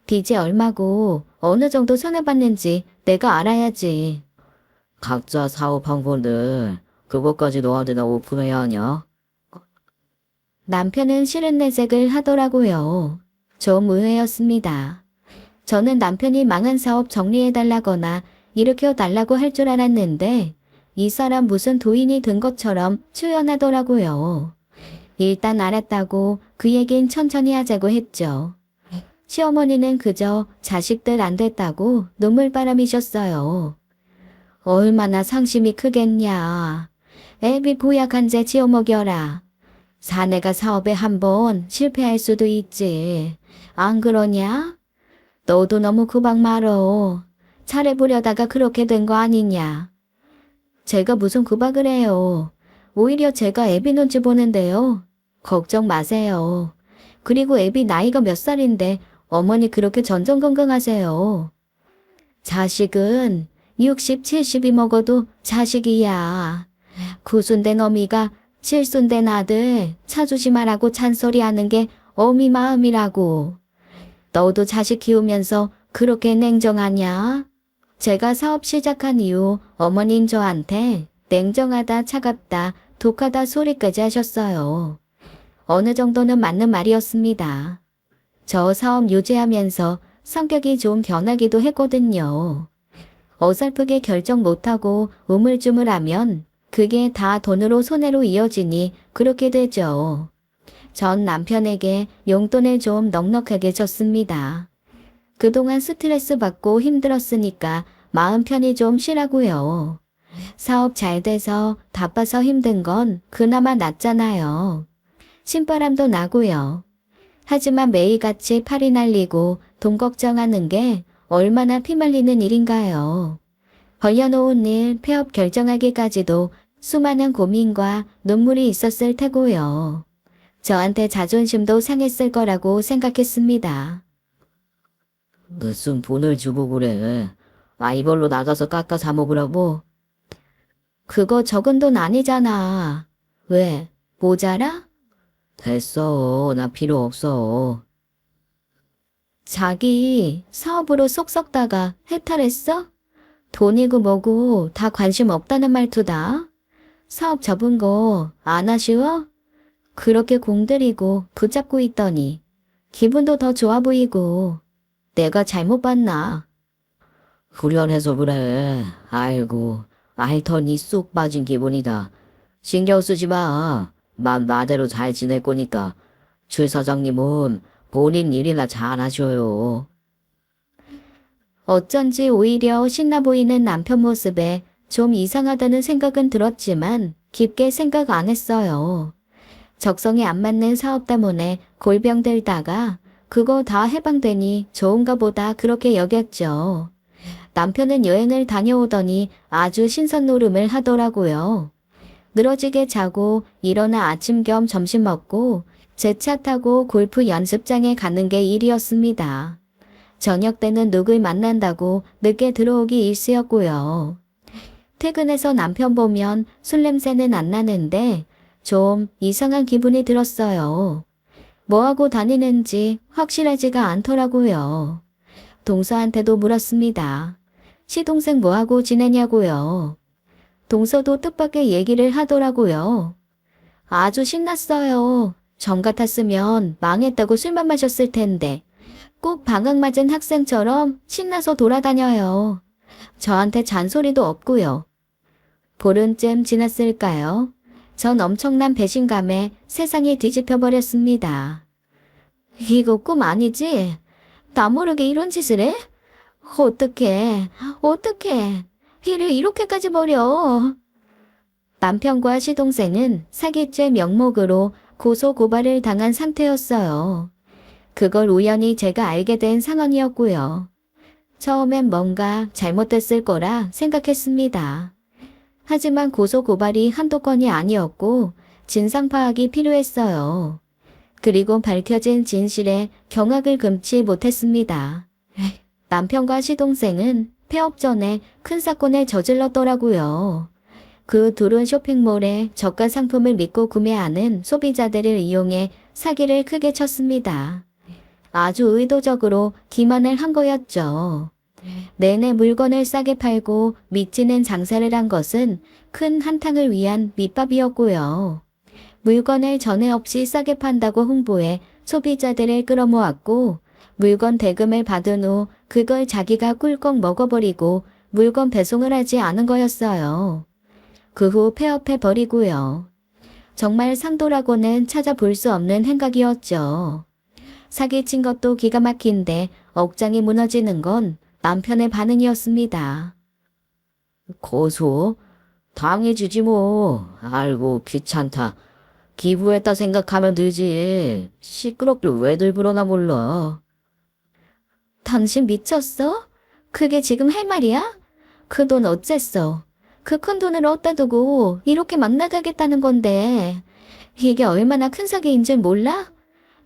빚이 얼마고 어느 정도 손해봤는지 내가 알아야지. 각자 사업 방법들 그것까지 너한테 나 오픈해야 하냐? 남편은 싫은 내색을 하더라고요. 좀 의외였습니다. 저는 남편이 망한 사업 정리해달라거나 일으켜달라고 할 줄 알았는데 이 사람 무슨 도인이 든 것처럼 추연하더라고요. 일단 알았다고 그 얘긴 천천히 하자고 했죠. 시어머니는 그저 자식들 안 됐다고 눈물바람이셨어요. 얼마나 상심이 크겠냐. 애비 보약한 재 지어 먹여라. 사내가 사업에 한번 실패할 수도 있지. 안 그러냐? 너도 너무 구박 말어. 잘해보려다가 그렇게 된 거 아니냐. 제가 무슨 구박을 해요. 오히려 제가 애비 눈치 보는데요. 걱정 마세요. 그리고 애비 나이가 몇 살인데 어머니 그렇게 전전긍긍하세요. 자식은 60, 70이 먹어도 자식이야. 구순된 어미가 칠순된 아들 차조심하라고 잔소리하는 게 어미 마음이라고. 너도 자식 키우면서 그렇게 냉정하냐? 제가 사업 시작한 이후 어머님 저한테 냉정하다, 차갑다, 독하다 소리까지 하셨어요. 어느 정도는 맞는 말이었습니다. 저 사업 유지하면서 성격이 좀 변하기도 했거든요. 어설프게 결정 못하고 우물쭈물하면 그게 다 돈으로 손해로 이어지니 그렇게 되죠. 전 남편에게 용돈을 좀 넉넉하게 줬습니다. 그동안 스트레스 받고 힘들었으니까 마음 편히 좀 쉬라고요. 사업 잘 돼서 바빠서 힘든 건 그나마 낫잖아요. 신바람도 나고요. 하지만 매일같이 팔이 날리고 돈 걱정하는 게 얼마나 피말리는 일인가요. 벌려놓은 일 폐업 결정하기까지도 수많은 고민과 눈물이 있었을 테고요. 저한테 자존심도 상했을 거라고 생각했습니다. 무슨 돈을 주고 그래. 이걸로 나가서 깎아 사 먹으라고? 그거 적은 돈 아니잖아. 왜? 모자라? 됐어. 나 필요 없어. 자기 사업으로 쏙 썩다가 해탈했어? 돈이고 뭐고 다 관심 없다는 말투다. 사업 접은 거 안 아쉬워? 그렇게 공들이고 붙잡고 있더니 기분도 더 좋아 보이고 내가 잘못 봤나? 후련해서 그래. 아이고, 알턴이 쑥 빠진 기분이다. 신경 쓰지 마. 난 나대로 잘 지낼 거니까. 최 사장님은 본인 일이나 잘 하셔요. 어쩐지 오히려 신나 보이는 남편 모습에 좀 이상하다는 생각은 들었지만 깊게 생각 안 했어요. 적성에 안 맞는 사업 때문에 골병 들다가 그거 다 해방되니 좋은가 보다 그렇게 여겼죠. 남편은 여행을 다녀오더니 아주 신선 노름을 하더라고요. 늘어지게 자고 일어나 아침 겸 점심 먹고 제 차 타고 골프 연습장에 가는 게 일이었습니다. 저녁 때는 누굴 만난다고 늦게 들어오기 일쑤였고요. 퇴근해서 남편 보면 술 냄새는 안 나는데 좀 이상한 기분이 들었어요. 뭐하고 다니는지 확실하지가 않더라고요. 동서한테도 물었습니다. 시동생 뭐하고 지내냐고요. 동서도 뜻밖의 얘기를 하더라고요. 아주 신났어요. 전 같았으면 망했다고 술만 마셨을 텐데 꼭 방학 맞은 학생처럼 신나서 돌아다녀요. 저한테 잔소리도 없고요. 보름쯤 지났을까요? 전 엄청난 배신감에 세상이 뒤집혀 버렸습니다. 이거 꿈 아니지? 나 모르게 이런 짓을 해? 어떡해, 어떡해. 일을 이렇게까지 버려. 남편과 시동생은 사기죄 명목으로 고소고발을 당한 상태였어요. 그걸 우연히 제가 알게 된 상황이었고요. 처음엔 뭔가 잘못됐을 거라 생각했습니다. 하지만 고소고발이 한두 건이 아니었고 진상 파악이 필요했어요. 그리고 밝혀진 진실에 경악을 금치 못했습니다. 남편과 시동생은 폐업 전에 큰 사건을 저질렀더라고요. 그 둘은 쇼핑몰에 저가 상품을 믿고 구매하는 소비자들을 이용해 사기를 크게 쳤습니다. 아주 의도적으로 기만을 한 거였죠. 내내 물건을 싸게 팔고 미치는 장사를 한 것은 큰 한탕을 위한 밑밥이었고요. 물건을 전에 없이 싸게 판다고 홍보해 소비자들을 끌어모았고 물건 대금을 받은 후 그걸 자기가 꿀꺽 먹어버리고 물건 배송을 하지 않은 거였어요. 그 후 폐업해버리고요. 정말 상도라고는 찾아볼 수 없는 행각이었죠. 사기친 것도 기가 막힌데 억장이 무너지는 건 남편의 반응이었습니다. 고소? 당해주지 뭐. 아이고 귀찮다. 기부했다 생각하면 되지. 시끄럽게 왜들 불어나 몰라. 당신 미쳤어? 그게 지금 할 말이야? 그 돈 어쨌어? 그 큰 돈을 어디다 두고 이렇게 막 나가겠다는 건데 이게 얼마나 큰 사기인 줄 몰라?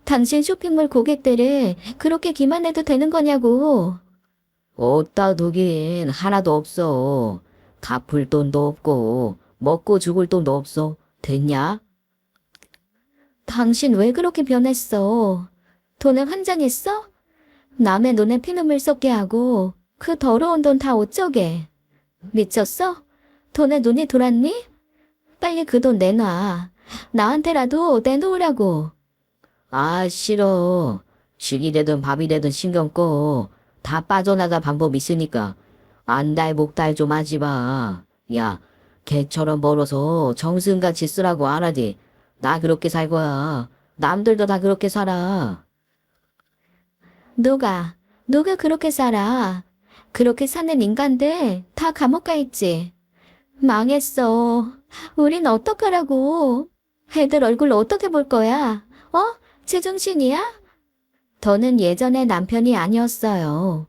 당신 쇼핑몰 고객들을 그렇게 기만해도 되는 거냐고. 어디다 두긴 하나도 없어. 갚을 돈도 없고 먹고 죽을 돈도 없어. 됐냐? 당신 왜 그렇게 변했어? 돈을 환장했어? 남의 눈에 피눈물 쏟게 하고 그 더러운 돈 다 어쩌게? 미쳤어? 돈에 눈이 돌았니? 빨리 그 돈 내놔. 나한테라도 내놓으라고. 아 싫어. 죽이 되든 밥이 되든 신경 꺼. 다 빠져나갈 방법 있으니까. 안달 목달 좀 하지 마. 야, 개처럼 벌어서 정승같이 쓰라고 알아지. 나 그렇게 살 거야. 남들도 다 그렇게 살아. 누가 그렇게 살아? 그렇게 사는 인간들 다 감옥 가 있지. 망했어. 우린 어떡하라고. 애들 얼굴 어떻게 볼 거야? 어? 제정신이야? 더는 예전의 남편이 아니었어요.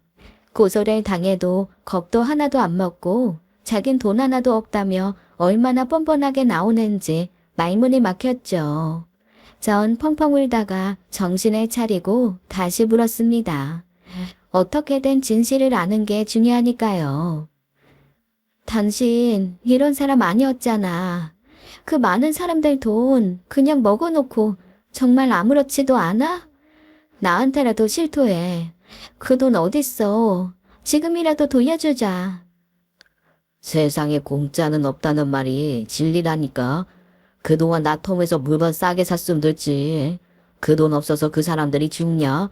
고소를 당해도 겁도 하나도 안 먹고 자긴 돈 하나도 없다며 얼마나 뻔뻔하게 나오는지 말문이 막혔죠. 전 펑펑 울다가 정신을 차리고 다시 물었습니다. 어떻게든 진실을 아는 게 중요하니까요. 당신 이런 사람 아니었잖아. 그 많은 사람들 돈 그냥 먹어놓고 정말 아무렇지도 않아? 나한테라도 실토해. 그 돈 어딨어. 지금이라도 돌려주자. 세상에 공짜는 없다는 말이 진리라니까. 그동안 나 통해서 물건 싸게 샀으면 됐지. 그 돈 없어서 그 사람들이 죽냐?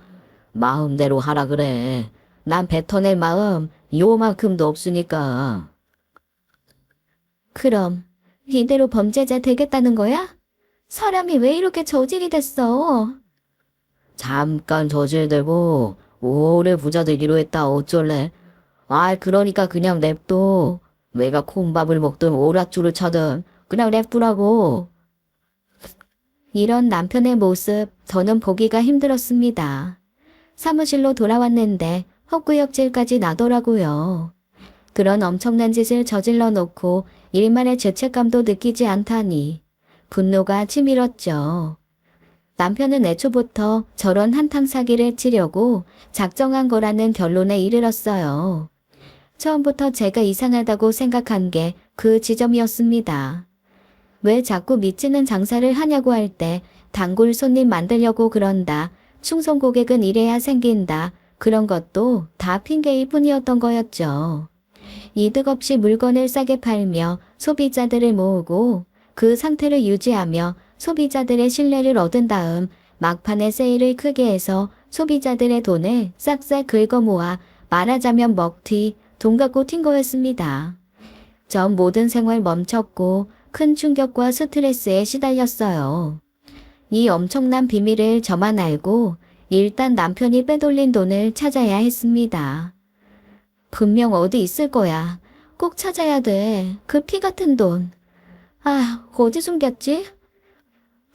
마음대로 하라 그래. 난 뱉어낼 마음 요만큼도 없으니까. 그럼 이대로 범죄자 되겠다는 거야? 사람이 왜 이렇게 저질이 됐어? 잠깐 저질되고 오래 부자 되기로 했다 어쩔래? 그러니까 그냥 냅둬. 내가 콩밥을 먹든 오랏줄을 차든 그냥 냅두라고. 이런 남편의 모습 저는 보기가 힘들었습니다. 사무실로 돌아왔는데 헛구역질까지 나더라고요. 그런 엄청난 짓을 저질러 놓고 일말의 죄책감도 느끼지 않다니 분노가 치밀었죠. 남편은 애초부터 저런 한탕 사기를 치려고 작정한 거라는 결론에 이르렀어요. 처음부터 제가 이상하다고 생각한 게 그 지점이었습니다. 왜 자꾸 미치는 장사를 하냐고 할 때 단골 손님 만들려고 그런다. 충성 고객은 이래야 생긴다. 그런 것도 다 핑계일 뿐이었던 거였죠. 이득 없이 물건을 싸게 팔며 소비자들을 모으고 그 상태를 유지하며 소비자들의 신뢰를 얻은 다음 막판에 세일을 크게 해서 소비자들의 돈을 싹싹 긁어 모아 말하자면 먹튀, 돈 갖고 튄 거였습니다. 전 모든 생활 멈췄고 큰 충격과 스트레스에 시달렸어요. 이 엄청난 비밀을 저만 알고 일단 남편이 빼돌린 돈을 찾아야 했습니다. 분명 어디 있을 거야. 꼭 찾아야 돼. 그 피 같은 돈. 어디 숨겼지?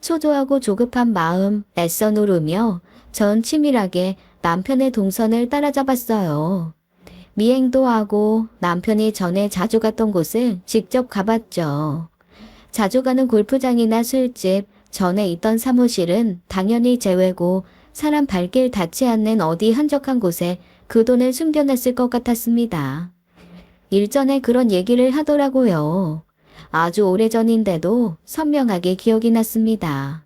초조하고 조급한 마음 애써 누르며 전 치밀하게 남편의 동선을 따라잡았어요. 미행도 하고 남편이 전에 자주 갔던 곳을 직접 가봤죠. 자주 가는 골프장이나 술집, 전에 있던 사무실은 당연히 제외고 사람 발길 닿지 않는 어디 한적한 곳에 그 돈을 숨겨놨을 것 같았습니다. 일전에 그런 얘기를 하더라고요. 아주 오래전인데도 선명하게 기억이 났습니다.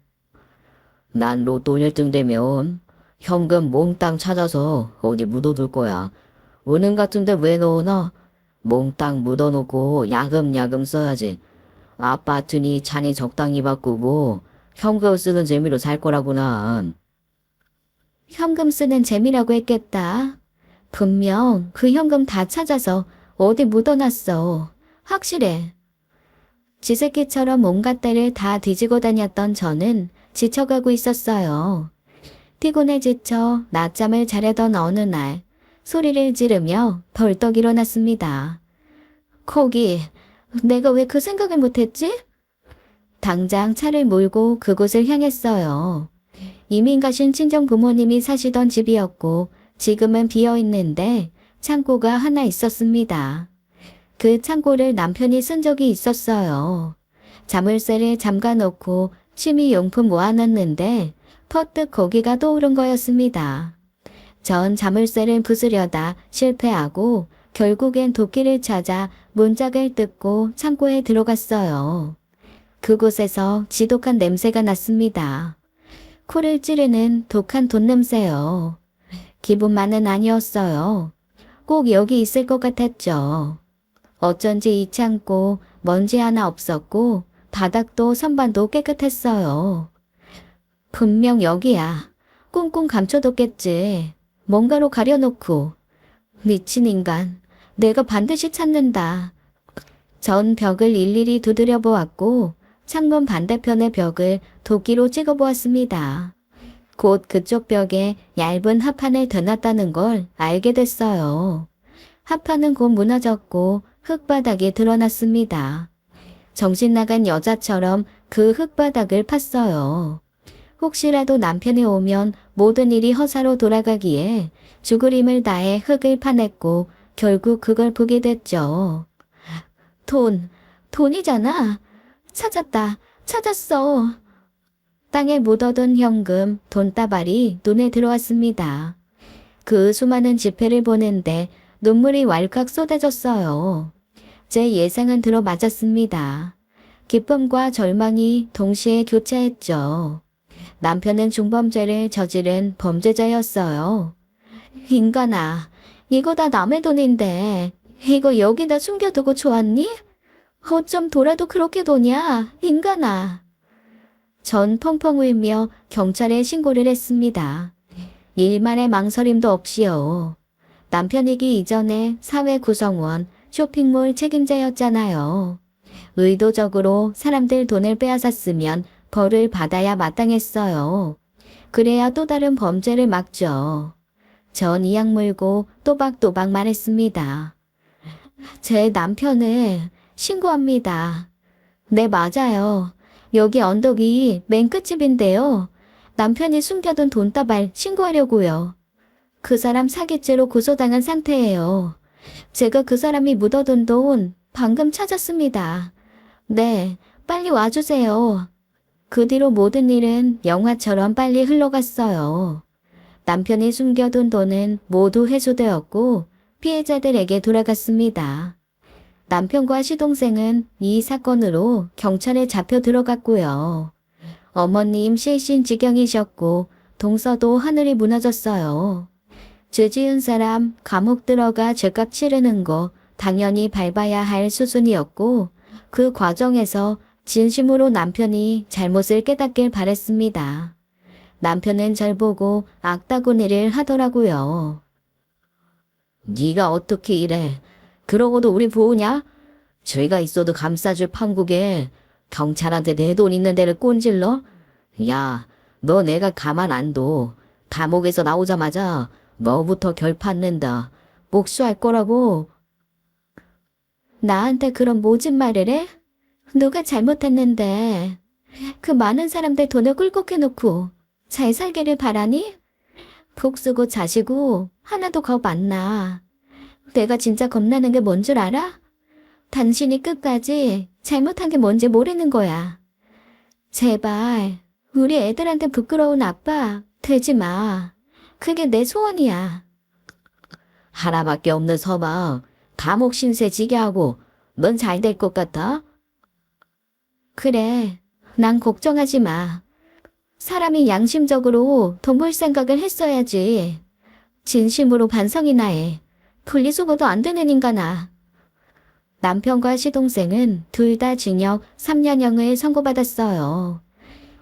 난 로또 1등 되면 현금 몽땅 찾아서 어디 묻어둘 거야. 은행 같은데 왜 넣어놔? 몽땅 묻어놓고 야금야금 써야지. 아파트니 차니 적당히 바꾸고 현금 쓰는 재미로 살 거라고 난. 현금 쓰는 재미라고 했겠다. 분명 그 현금 다 찾아서 어디 묻어놨어. 확실해. 쥐새끼처럼 온갖 데를 다 뒤지고 다녔던 저는 지쳐가고 있었어요. 피곤해 지쳐 낮잠을 자려던 어느 날 소리를 지르며 벌떡 일어났습니다. 거기, 내가 왜 그 생각을 못했지? 당장 차를 몰고 그곳을 향했어요. 이민 가신 친정 부모님이 사시던 집이었고 지금은 비어 있는데 창고가 하나 있었습니다. 그 창고를 남편이 쓴 적이 있었어요. 자물쇠를 잠가놓고 취미용품 모아놨는데 퍼뜩 거기가 떠오른 거였습니다. 전 자물쇠를 부수려다 실패하고 결국엔 도끼를 찾아 문짝을 뜯고 창고에 들어갔어요. 그곳에서 지독한 냄새가 났습니다. 코를 찌르는 독한 돈 냄새요. 기분만은 아니었어요. 꼭 여기 있을 것 같았죠. 어쩐지 이 창고 먼지 하나 없었고 바닥도 선반도 깨끗했어요. 분명 여기야. 꽁꽁 감춰뒀겠지. 뭔가로 가려놓고. 미친 인간. 내가 반드시 찾는다. 전 벽을 일일이 두드려 보았고 창문 반대편의 벽을 도끼로 찍어보았습니다. 곧 그쪽 벽에 얇은 합판을 대놨다는 걸 알게 됐어요. 합판은 곧 무너졌고 흙바닥이 드러났습니다. 정신 나간 여자처럼 그 흙바닥을 팠어요. 혹시라도 남편이 오면 모든 일이 허사로 돌아가기에 죽을 힘을 다해 흙을 파냈고 결국 그걸 보게 됐죠. 돈이잖아. 찾았어. 땅에 묻어둔 현금, 돈다발이 눈에 들어왔습니다. 그 수많은 지폐를 보는데 눈물이 왈칵 쏟아졌어요. 제 예상은 들어맞았습니다. 기쁨과 절망이 동시에 교차했죠. 남편은 중범죄를 저지른 범죄자였어요. 인간아, 이거 다 남의 돈인데 이거 여기다 숨겨두고 좋았니? 어쩜 돌아도 그렇게 도냐, 인간아. 전 펑펑 울며 경찰에 신고를 했습니다. 일말의 망설임도 없이요. 남편이기 이전에 사회 구성원, 쇼핑몰 책임자였잖아요. 의도적으로 사람들 돈을 빼앗았으면 벌을 받아야 마땅했어요. 그래야 또 다른 범죄를 막죠. 전 이악 물고 또박또박 말했습니다. 제 남편을 신고합니다. 네, 맞아요. 여기 언덕이 맨 끝집인데요. 남편이 숨겨둔 돈다발 신고하려고요. 그 사람 사기죄로 고소당한 상태예요. 제가 그 사람이 묻어둔 돈 방금 찾았습니다. 네, 빨리 와주세요. 그 뒤로 모든 일은 영화처럼 빨리 흘러갔어요. 남편이 숨겨둔 돈은 모두 회수되었고 피해자들에게 돌아갔습니다. 남편과 시동생은 이 사건으로 경찰에 잡혀 들어갔고요. 어머님 실신 지경이셨고 동서도 하늘이 무너졌어요. 죄 지은 사람 감옥 들어가 죄값 치르는 거 당연히 밟아야 할 수순이었고 그 과정에서 진심으로 남편이 잘못을 깨닫길 바랬습니다. 남편은 절 보고 악다구니를 하더라고요. 네가 어떻게 이래? 그러고도 우리 보우냐? 죄가 있어도 감싸줄 판국에 경찰한테 내 돈 있는 데를 꼰질러? 야, 너 내가 가만 안 둬. 감옥에서 나오자마자 너부터 결판낸다. 복수할 거라고. 나한테 그런 모진 말을 해? 누가 잘못했는데 그 많은 사람들 돈을 꿀꺽해놓고 잘 살기를 바라니? 복수고 자시고 하나도 겁 안 나. 내가 진짜 겁나는 게 뭔 줄 알아? 당신이 끝까지 잘못한 게 뭔지 모르는 거야. 제발 우리 애들한테 부끄러운 아빠 되지 마. 그게 내 소원이야. 하나밖에 없는 서방 감옥 신세 지게 하고 넌 잘 될 것 같아? 그래, 난 걱정하지 마. 사람이 양심적으로 돈 벌 생각을 했어야지. 진심으로 반성이나 해. 분리수거도 안 되는 인간아. 남편과 시동생은 둘 다 징역 3년형을 선고받았어요.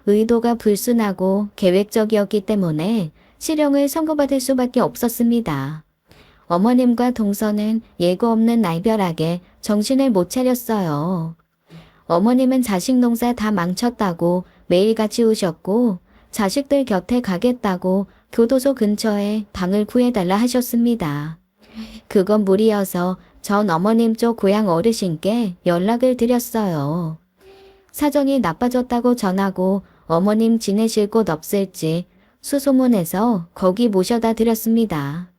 의도가 불순하고 계획적이었기 때문에 실형을 선고받을 수밖에 없었습니다. 어머님과 동서는 예고 없는 날벼락에 정신을 못 차렸어요. 어머님은 자식 농사 다 망쳤다고 매일같이 우셨고 자식들 곁에 가겠다고 교도소 근처에 방을 구해달라 하셨습니다. 그건 무리여서 전 어머님 쪽 고향 어르신께 연락을 드렸어요. 사정이 나빠졌다고 전하고 어머님 지내실 곳 없을지 수소문해서 거기 모셔다 드렸습니다.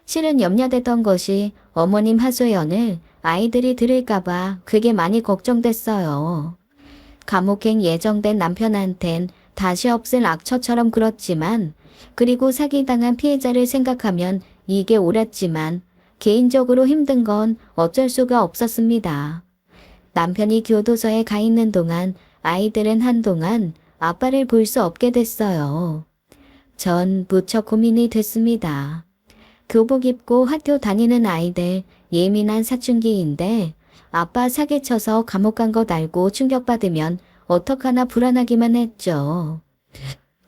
실은 염려됐던 것이 어머님 하소연을 아이들이 들을까봐 그게 많이 걱정됐어요. 감옥행 예정된 남편한텐 다시 없을 악처처럼 굴었지만 그리고 사기당한 피해자를 생각하면 이게 옳았지만 개인적으로 힘든 건 어쩔 수가 없었습니다. 남편이 교도소에 가 있는 동안 아이들은 한동안 아빠를 볼 수 없게 됐어요. 전 무척 고민이 됐습니다. 교복 입고 학교 다니는 아이들 예민한 사춘기인데 아빠 사기쳐서 감옥 간 것 알고 충격받으면 어떡하나 불안하기만 했죠.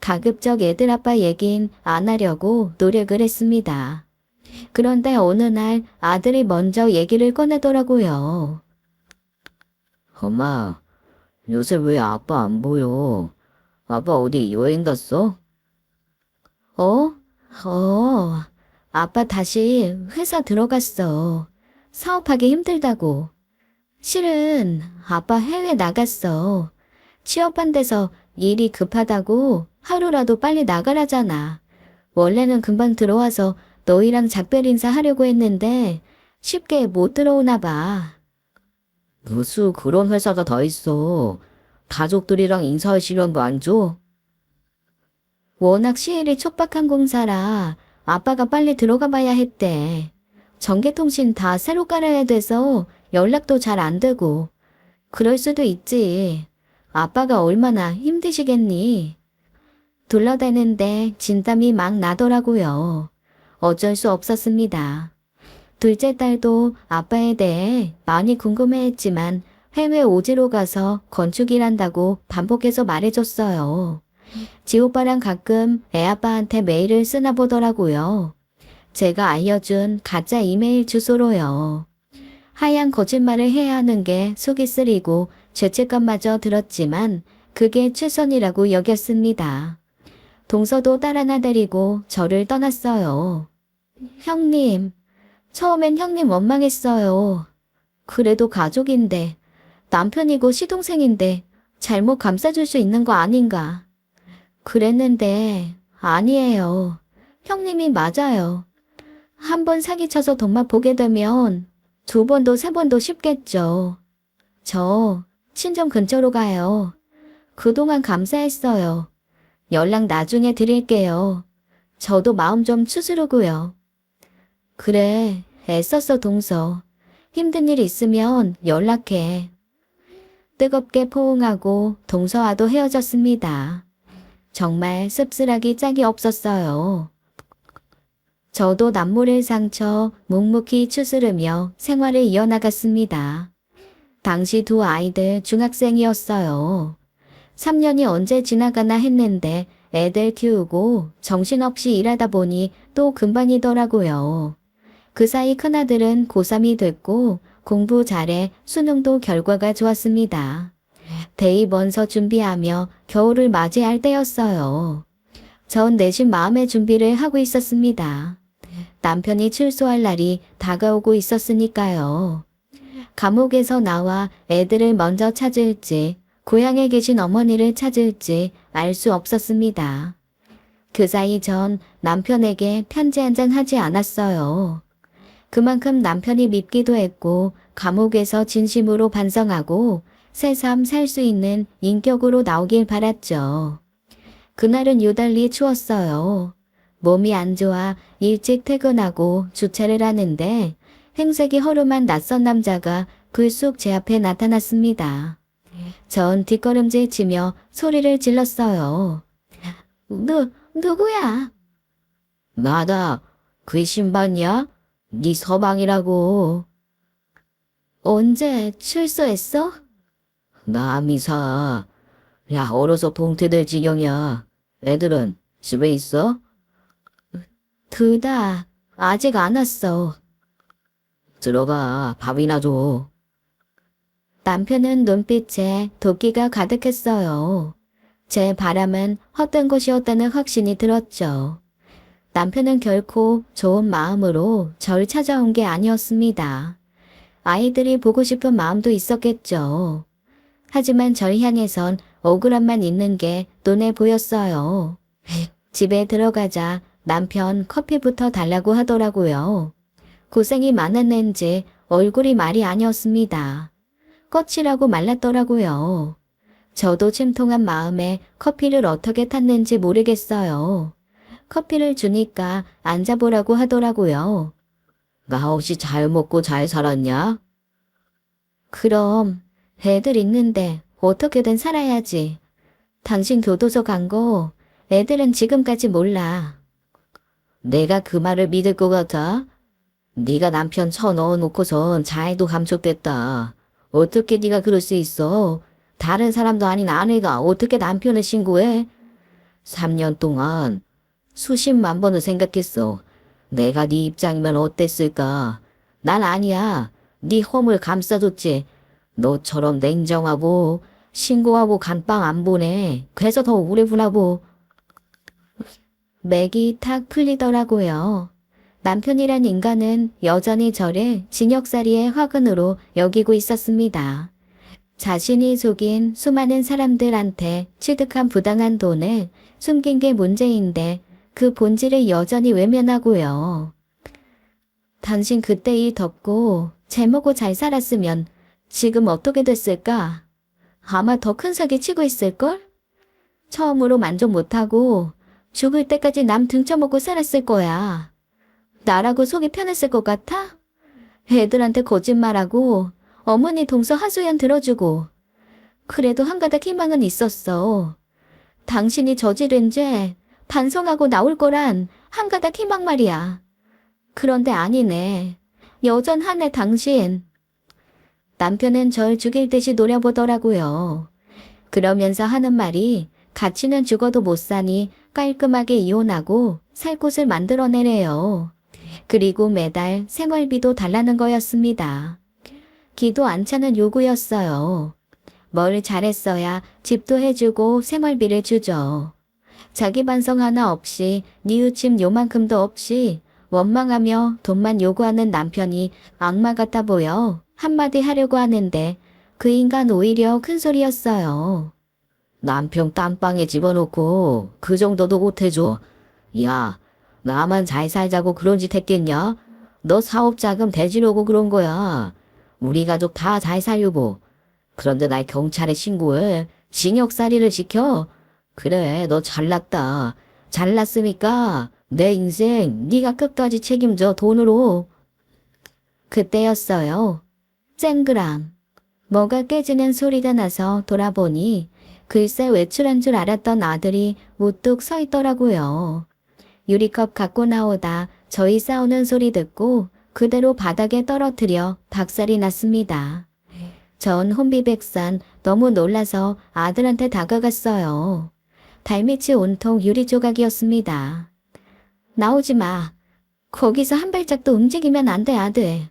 가급적 애들 아빠 얘긴 안 하려고 노력을 했습니다. 그런데 어느 날 아들이 먼저 얘기를 꺼내더라고요. 엄마, 요새 왜 아빠 안 보여? 아빠 어디 여행 갔어? 어? 아빠 다시 회사 들어갔어. 사업하기 힘들다고. 실은 아빠 해외 나갔어. 취업한 데서 일이 급하다고 하루라도 빨리 나가라잖아. 원래는 금방 들어와서 너희랑 작별 인사 하려고 했는데 쉽게 못 들어오나 봐. 무슨 그런 회사가 다 있어. 가족들이랑 인사할 시간도 안 줘? 워낙 시일이 촉박한 공사라 아빠가 빨리 들어가 봐야 했대. 전기통신 다 새로 깔아야 돼서 연락도 잘 안 되고. 그럴 수도 있지. 아빠가 얼마나 힘드시겠니? 둘러대는데 진땀이 막 나더라고요. 어쩔 수 없었습니다. 둘째 딸도 아빠에 대해 많이 궁금해했지만 해외 오지로 가서 건축일한다고 반복해서 말해줬어요. 지오빠랑 가끔 애아빠한테 메일을 쓰나 보더라고요. 제가 알려준 가짜 이메일 주소로요. 하얀 거짓말을 해야 하는 게 속이 쓰리고 죄책감마저 들었지만 그게 최선이라고 여겼습니다. 동서도 딸 하나 데리고 저를 떠났어요. 형님, 처음엔 형님 원망했어요. 그래도 가족인데, 남편이고 시동생인데 잘못 감싸줄 수 있는 거 아닌가. 그랬는데 아니에요. 형님이 맞아요. 한 번 사기쳐서 돈만 보게 되면 두 번도 세 번도 쉽겠죠. 저 친정 근처로 가요. 그동안 감사했어요. 연락 나중에 드릴게요. 저도 마음 좀 추스르고요. 그래, 애썼어 동서. 힘든 일 있으면 연락해. 뜨겁게 포옹하고 동서와도 헤어졌습니다. 정말 씁쓸하기 짝이 없었어요. 저도 남모를 상처 묵묵히 추스르며 생활을 이어나갔습니다. 당시 두 아이들 중학생이었어요. 3년이 언제 지나가나 했는데 애들 키우고 정신없이 일하다 보니 또 금방이더라고요. 그 사이 큰아들은 고3이 됐고 공부 잘해 수능도 결과가 좋았습니다. 대입원서 준비하며 겨울을 맞이할 때였어요. 전 내심 마음의 준비를 하고 있었습니다. 남편이 출소할 날이 다가오고 있었으니까요. 감옥에서 나와 애들을 먼저 찾을지 고향에 계신 어머니를 찾을지 알 수 없었습니다. 그 사이 전 남편에게 편지 한 장 하지 않았어요. 그만큼 남편이 밉기도 했고 감옥에서 진심으로 반성하고 새삼 살 수 있는 인격으로 나오길 바랐죠. 그날은 유달리 추웠어요. 몸이 안 좋아 일찍 퇴근하고 주차를 하는데 행색이 허름한 낯선 남자가 불쑥 제 앞에 나타났습니다. 전 뒷걸음질 치며 소리를 질렀어요. 누구야? 나다. 그 신발이야? 네 서방이라고. 언제 출소했어? 나 미사. 야, 어려서 동태될 지경이야. 애들은 집에 있어? 둘 다 아직 안 왔어. 들어가, 밥이나 줘. 남편은 눈빛에 도끼가 가득했어요. 제 바람은 헛된 것이었다는 확신이 들었죠. 남편은 결코 좋은 마음으로 절 찾아온 게 아니었습니다. 아이들이 보고 싶은 마음도 있었겠죠. 하지만 절 향해선 억울함만 있는 게 눈에 보였어요. 집에 들어가자 남편 커피부터 달라고 하더라고요. 고생이 많았는지 얼굴이 말이 아니었습니다. 거칠하고 말랐더라고요. 저도 침통한 마음에 커피를 어떻게 탔는지 모르겠어요. 커피를 주니까 앉아보라고 하더라고요. 나 없이 잘 먹고 잘 살았냐? 그럼 애들 있는데 어떻게든 살아야지. 당신 교도소 간 거 애들은 지금까지 몰라. 내가 그 말을 믿을 것 같아? 네가 남편 쳐넣어 놓고선 자해도 감췄댔다. 어떻게 네가 그럴 수 있어? 다른 사람도 아닌 아내가 어떻게 남편을 신고해? 3년 동안 수십만 번을 생각했어. 내가 네 입장이면 어땠을까? 난 아니야. 네 험을 감싸줬지. 너처럼 냉정하고 신고하고 감방 안 보내. 그래서 더 우울해보라고. 맥이 탁 풀리더라고요. 남편이란 인간은 여전히 저를 징역살이의 화근으로 여기고 있었습니다. 자신이 속인 수많은 사람들한테 취득한 부당한 돈을 숨긴 게 문제인데 그 본질을 여전히 외면하고요. 당신 그때 일 덮고 잘 먹고 잘 살았으면 지금 어떻게 됐을까? 아마 더 큰 사기 치고 있을걸? 처음으로 만족 못하고 죽을 때까지 남 등쳐먹고 살았을 거야. 나라고 속이 편했을 것 같아? 애들한테 거짓말하고 어머니 동서 하소연 들어주고 그래도 한 가닥 희망은 있었어. 당신이 저지른 죄 반성하고 나올 거란 한 가닥 희망 말이야. 그런데 아니네. 여전하네 당신. 남편은 절 죽일 듯이 노려보더라고요. 그러면서 하는 말이 같이는 죽어도 못 사니 깔끔하게 이혼하고 살 곳을 만들어내래요. 그리고 매달 생활비도 달라는 거였습니다. 기도 안 차는 요구였어요. 뭘 잘했어야 집도 해주고 생활비를 주죠. 자기 반성 하나 없이 뉘우침 요만큼도 없이 원망하며 돈만 요구하는 남편이 악마 같아 보여 한마디 하려고 하는데 그 인간 오히려 큰 소리였어요. 남편 땀방에 집어넣고 그 정도도 못해줘. 야, 나만 잘 살자고 그런 짓 했겠냐? 너 사업 자금 대주려고 그런 거야. 우리 가족 다 잘 살려고. 그런데 날 경찰에 신고해. 징역살이를 시켜. 그래, 너 잘났다. 잘났으니까 내 인생 네가 끝까지 책임져 돈으로. 그때였어요. 쨍그랑. 뭐가 깨지는 소리가 나서 돌아보니 글쎄 외출한 줄 알았던 아들이 우뚝 서 있더라고요. 유리컵 갖고 나오다 저희 싸우는 소리 듣고 그대로 바닥에 떨어뜨려 박살이 났습니다. 전 혼비백산 너무 놀라서 아들한테 다가갔어요. 발밑이 온통 유리 조각이었습니다. 나오지 마. 거기서 한 발짝도 움직이면 안 돼, 아들.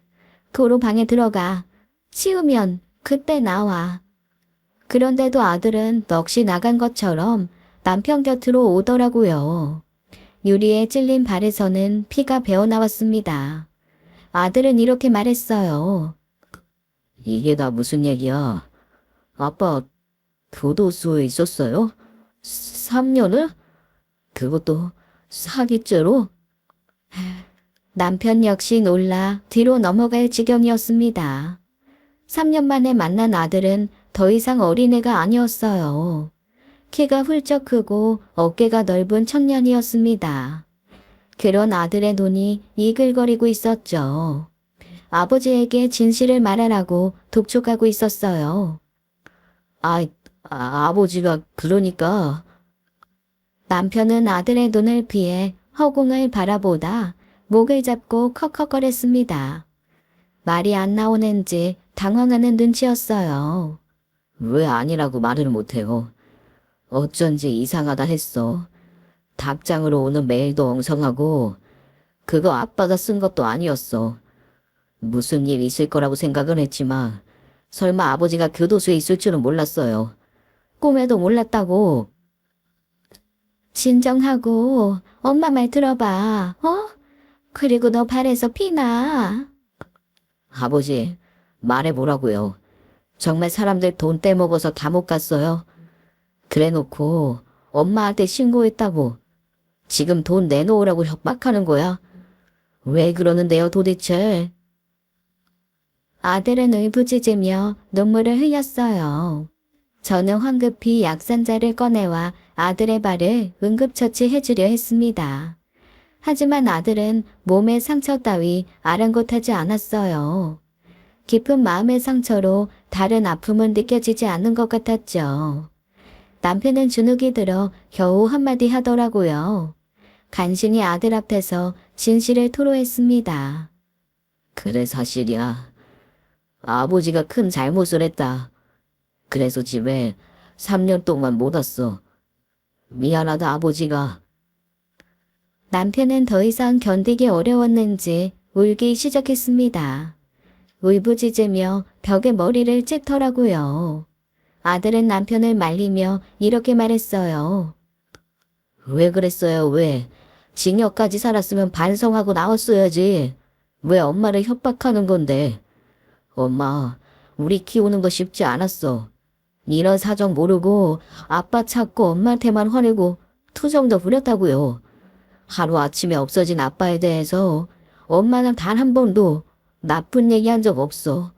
도로 방에 들어가. 치우면 그때 나와. 그런데도 아들은 넋이 나간 것처럼 남편 곁으로 오더라고요. 유리에 찔린 발에서는 피가 배어나왔습니다. 아들은 이렇게 말했어요. 이게 다 무슨 얘기야? 아빠 교도소에 있었어요? 3년을? 그것도 사기죄로? 남편 역시 놀라 뒤로 넘어갈 지경이었습니다. 3년 만에 만난 아들은 더 이상 어린애가 아니었어요. 키가 훌쩍 크고 어깨가 넓은 청년이었습니다. 그런 아들의 눈이 이글거리고 있었죠. 아버지에게 진실을 말하라고 독촉하고 있었어요. 아버지가 그러니까. 남편은 아들의 눈을 피해 허공을 바라보다 목을 잡고 컥컥거렸습니다. 말이 안 나오는지 당황하는 눈치였어요. 왜 아니라고 말을 못해요? 어쩐지 이상하다 했어. 답장으로 오는 메일도 엉성하고 그거 아빠가 쓴 것도 아니었어. 무슨 일 있을 거라고 생각은 했지만 설마 아버지가 교도소에 있을 줄은 몰랐어요. 꿈에도 몰랐다고. 진정하고 엄마 말 들어봐. 어? 그리고 너 발에서 피나. 아버지, 말해보라고요. 정말 사람들 돈 떼먹어서 감옥 갔어요. 그래놓고 엄마한테 신고했다고. 지금 돈 내놓으라고 협박하는 거야. 왜 그러는데요 도대체? 아들은 울부짖으며 눈물을 흘렸어요. 저는 황급히 약산자를 꺼내와 아들의 발을 응급처치해주려 했습니다. 하지만 아들은 몸에 상처 따위 아랑곳하지 않았어요. 깊은 마음의 상처로 다른 아픔은 느껴지지 않는 것 같았죠. 남편은 주눅이 들어 겨우 한마디 하더라고요. 간신히 아들 앞에서 진실을 토로했습니다. 그래 사실이야. 아버지가 큰 잘못을 했다. 그래서 집에 3년 동안 못 왔어. 미안하다 아버지가. 남편은 더 이상 견디기 어려웠는지 울기 시작했습니다. 울부짖으며 벽에 머리를 찍더라고요. 아들은 남편을 말리며 이렇게 말했어요. 왜 그랬어요 왜? 징역까지 살았으면 반성하고 나왔어야지. 왜 엄마를 협박하는 건데? 엄마, 우리 키우는 거 쉽지 않았어. 이런 사정 모르고 아빠 찾고 엄마한테만 화내고 투정도 부렸다고요. 하루아침에 없어진 아빠에 대해서 엄마는 단 한 번도 나쁜 얘기한 적 없어.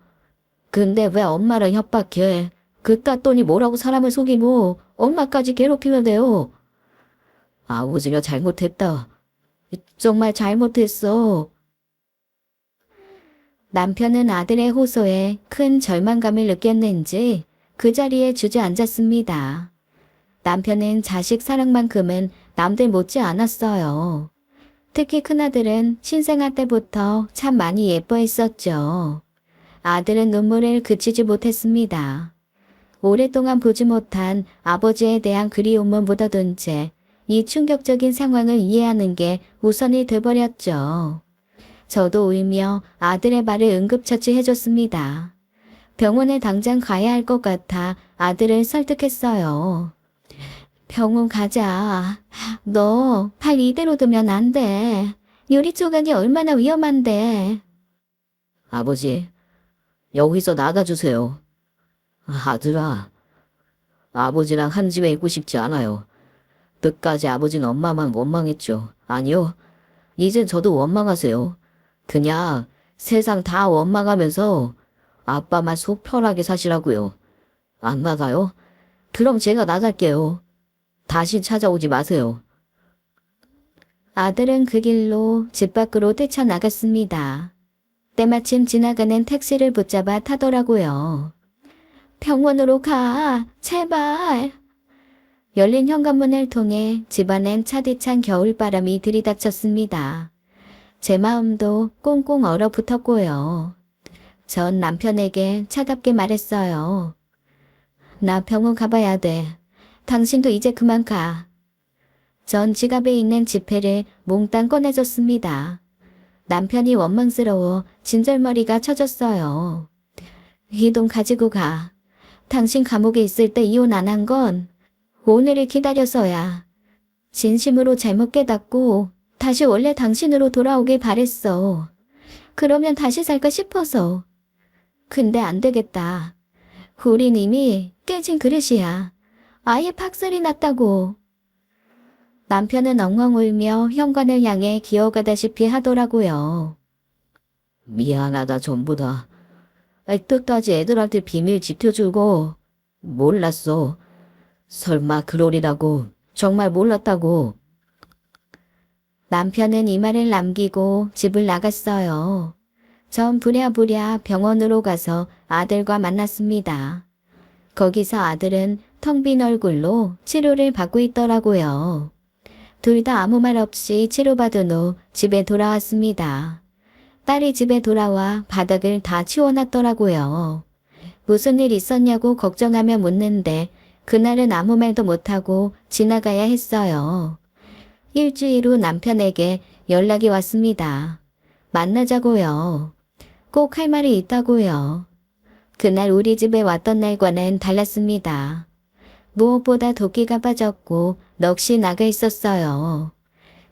근데 왜 엄마를 협박해? 그깟 돈이 뭐라고 사람을 속이고 엄마까지 괴롭히면 돼요. 아버지가 잘못했다. 정말 잘못했어. 남편은 아들의 호소에 큰 절망감을 느꼈는지 그 자리에 주저앉았습니다. 남편은 자식 사랑만큼은 남들 못지 않았어요. 특히 큰아들은 신생아 때부터 참 많이 예뻐했었죠. 아들은 눈물을 그치지 못했습니다. 오랫동안 보지 못한 아버지에 대한 그리움은 묻어둔 채 이 충격적인 상황을 이해하는 게 우선이 돼버렸죠. 저도 울며 아들의 발을 응급처치해줬습니다. 병원에 당장 가야 할 것 같아 아들을 설득했어요. 병원 가자. 너 발 이대로 두면 안 돼. 유리 조각이 얼마나 위험한데. 아버지, 여기서 나가주세요. 아들아, 아버지랑 한 집에 있고 싶지 않아요. 끝까지 아버지는 엄마만 원망했죠. 아니요, 이젠 저도 원망하세요. 그냥 세상 다 원망하면서 아빠만 속 편하게 사시라고요. 안 나가요? 그럼 제가 나갈게요. 다시 찾아오지 마세요. 아들은 그 길로 집 밖으로 뛰쳐나갔습니다. 때마침 지나가는 택시를 붙잡아 타더라고요. 병원으로 가, 제발. 열린 현관문을 통해 집안엔 차디찬 겨울바람이 들이닥쳤습니다. 제 마음도 꽁꽁 얼어붙었고요. 전 남편에게 차갑게 말했어요. 나 병원 가봐야 돼. 당신도 이제 그만 가. 전 지갑에 있는 지폐를 몽땅 꺼내줬습니다. 남편이 원망스러워 진절머리가 쳐졌어요. 이 돈 가지고 가. 당신 감옥에 있을 때 이혼 안 한 건 오늘을 기다려서야. 진심으로 잘못 깨닫고 다시 원래 당신으로 돌아오길 바랬어. 그러면 다시 살까 싶어서. 근데 안 되겠다. 우린 이미 깨진 그릇이야. 아예 박살이 났다고. 남편은 엉엉 울며 현관을 향해 기어가다시피 하더라고요. 미안하다, 전부 다. 끝까지 애들한테 비밀 지켜주고 몰랐어. 설마 그러리라고 정말 몰랐다고. 남편은 이 말을 남기고 집을 나갔어요. 전 부랴부랴 병원으로 가서 아들과 만났습니다. 거기서 아들은 텅 빈 얼굴로 치료를 받고 있더라고요. 둘 다 아무 말 없이 치료받은 후 집에 돌아왔습니다. 딸이 집에 돌아와 바닥을 다 치워놨더라고요. 무슨 일 있었냐고 걱정하며 묻는데 그날은 아무 말도 못하고 지나가야 했어요. 일주일 후 남편에게 연락이 왔습니다. 만나자고요. 꼭 할 말이 있다고요. 그날 우리 집에 왔던 날과는 달랐습니다. 무엇보다 도끼가 빠졌고 넋이 나가 있었어요.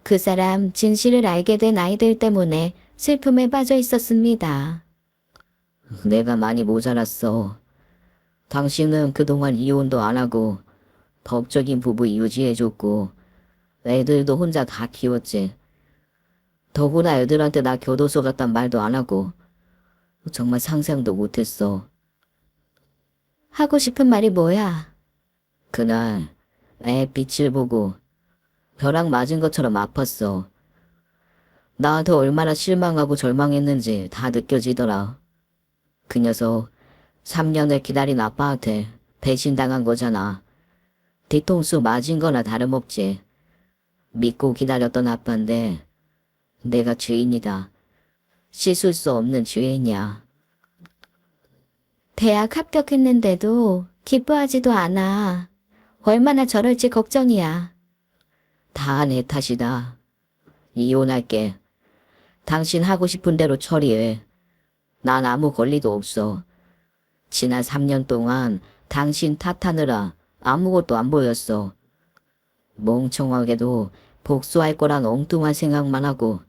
그 사람 진실을 알게 된 아이들 때문에 슬픔에 빠져 있었습니다. 내가 많이 모자랐어. 당신은 그동안 이혼도 안 하고 법적인 부부 유지해줬고 애들도 혼자 다 키웠지. 더구나 애들한테 나 교도소 갔단 말도 안 하고 정말 상상도 못했어. 하고 싶은 말이 뭐야? 그날 애 빛을 보고 벼락 맞은 것처럼 아팠어. 나한테 얼마나 실망하고 절망했는지 다 느껴지더라. 그 녀석 3년을 기다린 아빠한테 배신당한 거잖아. 뒤통수 맞은 거나 다름없지. 믿고 기다렸던 아빠인데 내가 죄인이다. 씻을 수 없는 죄인이야. 대학 합격했는데도 기뻐하지도 않아. 얼마나 저럴지 걱정이야. 다 내 탓이다. 이혼할게. 당신 하고 싶은 대로 처리해. 난 아무 권리도 없어. 지난 3년 동안 당신 탓하느라 아무것도 안 보였어. 멍청하게도 복수할 거란 엉뚱한 생각만 하고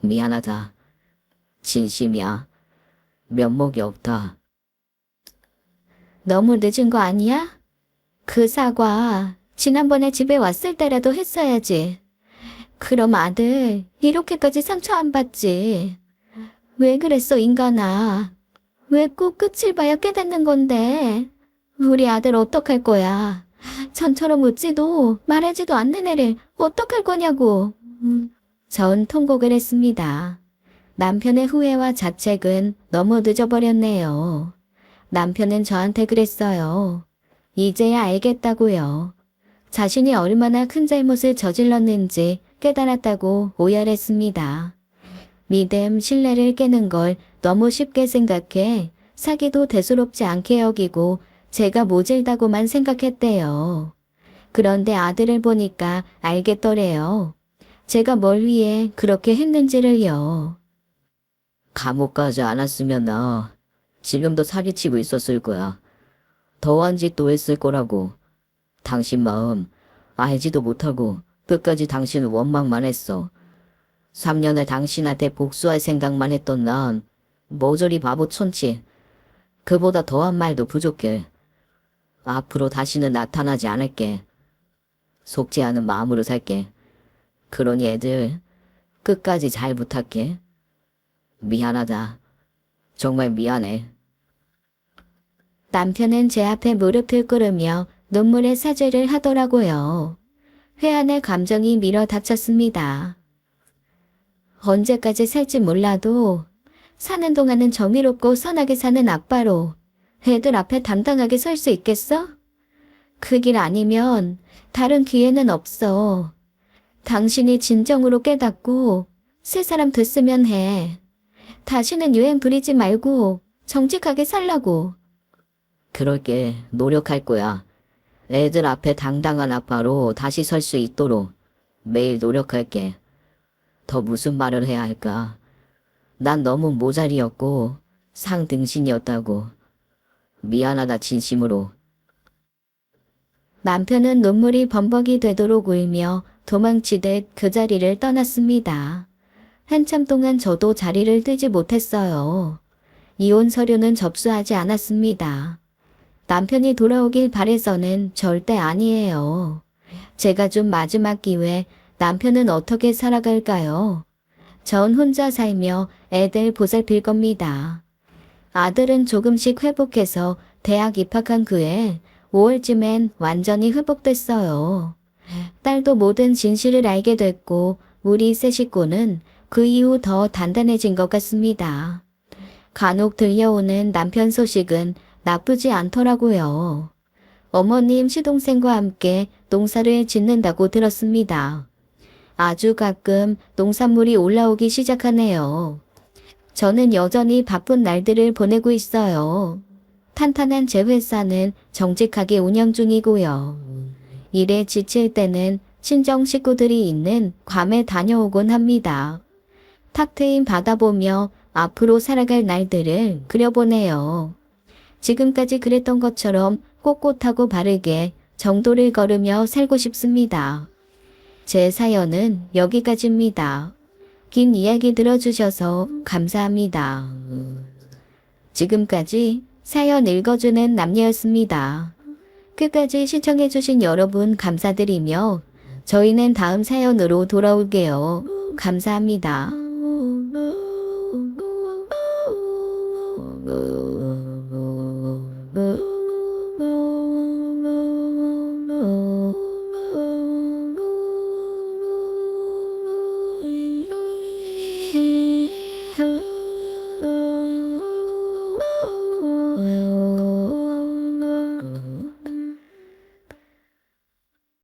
미안하다. 진심이야. 면목이 없다. 너무 늦은 거 아니야? 그 사과 지난번에 집에 왔을 때라도 했어야지. 그럼 아들 이렇게까지 상처 안 받지. 왜 그랬어 인간아. 왜 꼭 끝을 봐야 깨닫는 건데. 우리 아들 어떡할 거야. 전처럼 웃지도 말하지도 않는 애를 어떡할 거냐고. 전 통곡을 했습니다. 남편의 후회와 자책은 너무 늦어버렸네요. 남편은 저한테 그랬어요. 이제야 알겠다고요. 자신이 얼마나 큰 잘못을 저질렀는지 깨달았다고 오열했습니다. 믿음, 신뢰를 깨는 걸 너무 쉽게 생각해 사기도 대수롭지 않게 여기고 제가 모질다고만 생각했대요. 그런데 아들을 보니까 알겠더래요. 제가 뭘 위해 그렇게 했는지를요. 감옥 가지 않았으면 나 지금도 사기치고 있었을 거야. 더한 짓도 했을 거라고. 당신 마음 알지도 못하고 끝까지 당신을 원망만 했어. 3년을 당신한테 복수할 생각만 했던 난 모조리 바보 촌치. 그보다 더한 말도 부족해. 앞으로 다시는 나타나지 않을게. 속지 않은 마음으로 살게. 그러니 애들 끝까지 잘 부탁해. 미안하다. 정말 미안해. 남편은 제 앞에 무릎을 꿇으며 눈물의 사죄를 하더라고요. 회한의 감정이 밀어 닥쳤습니다. 언제까지 살지 몰라도 사는 동안은 정의롭고 선하게 사는 아빠로 애들 앞에 당당하게 설 수 있겠어? 그 길 아니면 다른 기회는 없어. 당신이 진정으로 깨닫고 새 사람 됐으면 해. 다시는 유행 부리지 말고 정직하게 살라고. 그럴게. 노력할 거야. 애들 앞에 당당한 아빠로 다시 설 수 있도록 매일 노력할게. 더 무슨 말을 해야 할까? 난 너무 모자리였고 상등신이었다고. 미안하다 진심으로. 남편은 눈물이 범벅이 되도록 울며 도망치듯 그 자리를 떠났습니다. 한참 동안 저도 자리를 뜨지 못했어요. 이혼 서류는 접수하지 않았습니다. 남편이 돌아오길 바래서는 절대 아니에요. 제가 준 마지막 기회, 남편은 어떻게 살아갈까요? 전 혼자 살며 애들 보살필 겁니다. 아들은 조금씩 회복해서 대학 입학한 그해 5월쯤엔 완전히 회복됐어요. 딸도 모든 진실을 알게 됐고 우리 세 식구는 그 이후 더 단단해진 것 같습니다. 간혹 들려오는 남편 소식은 나쁘지 않더라고요. 어머님 시동생과 함께 농사를 짓는다고 들었습니다. 아주 가끔 농산물이 올라오기 시작하네요. 저는 여전히 바쁜 날들을 보내고 있어요. 탄탄한 제 회사는 정직하게 운영 중이고요. 일에 지칠 때는 친정 식구들이 있는 괌에 다녀오곤 합니다. 탁 트인 바다 보며 앞으로 살아갈 날들을 그려보네요. 지금까지 그랬던 것처럼 꼿꼿하고 바르게 정도를 걸으며 살고 싶습니다. 제 사연은 여기까지입니다. 긴 이야기 들어주셔서 감사합니다. 지금까지 사연 읽어주는 남녀였습니다. 끝까지 시청해주신 여러분 감사드리며 저희는 다음 사연으로 돌아올게요. 감사합니다.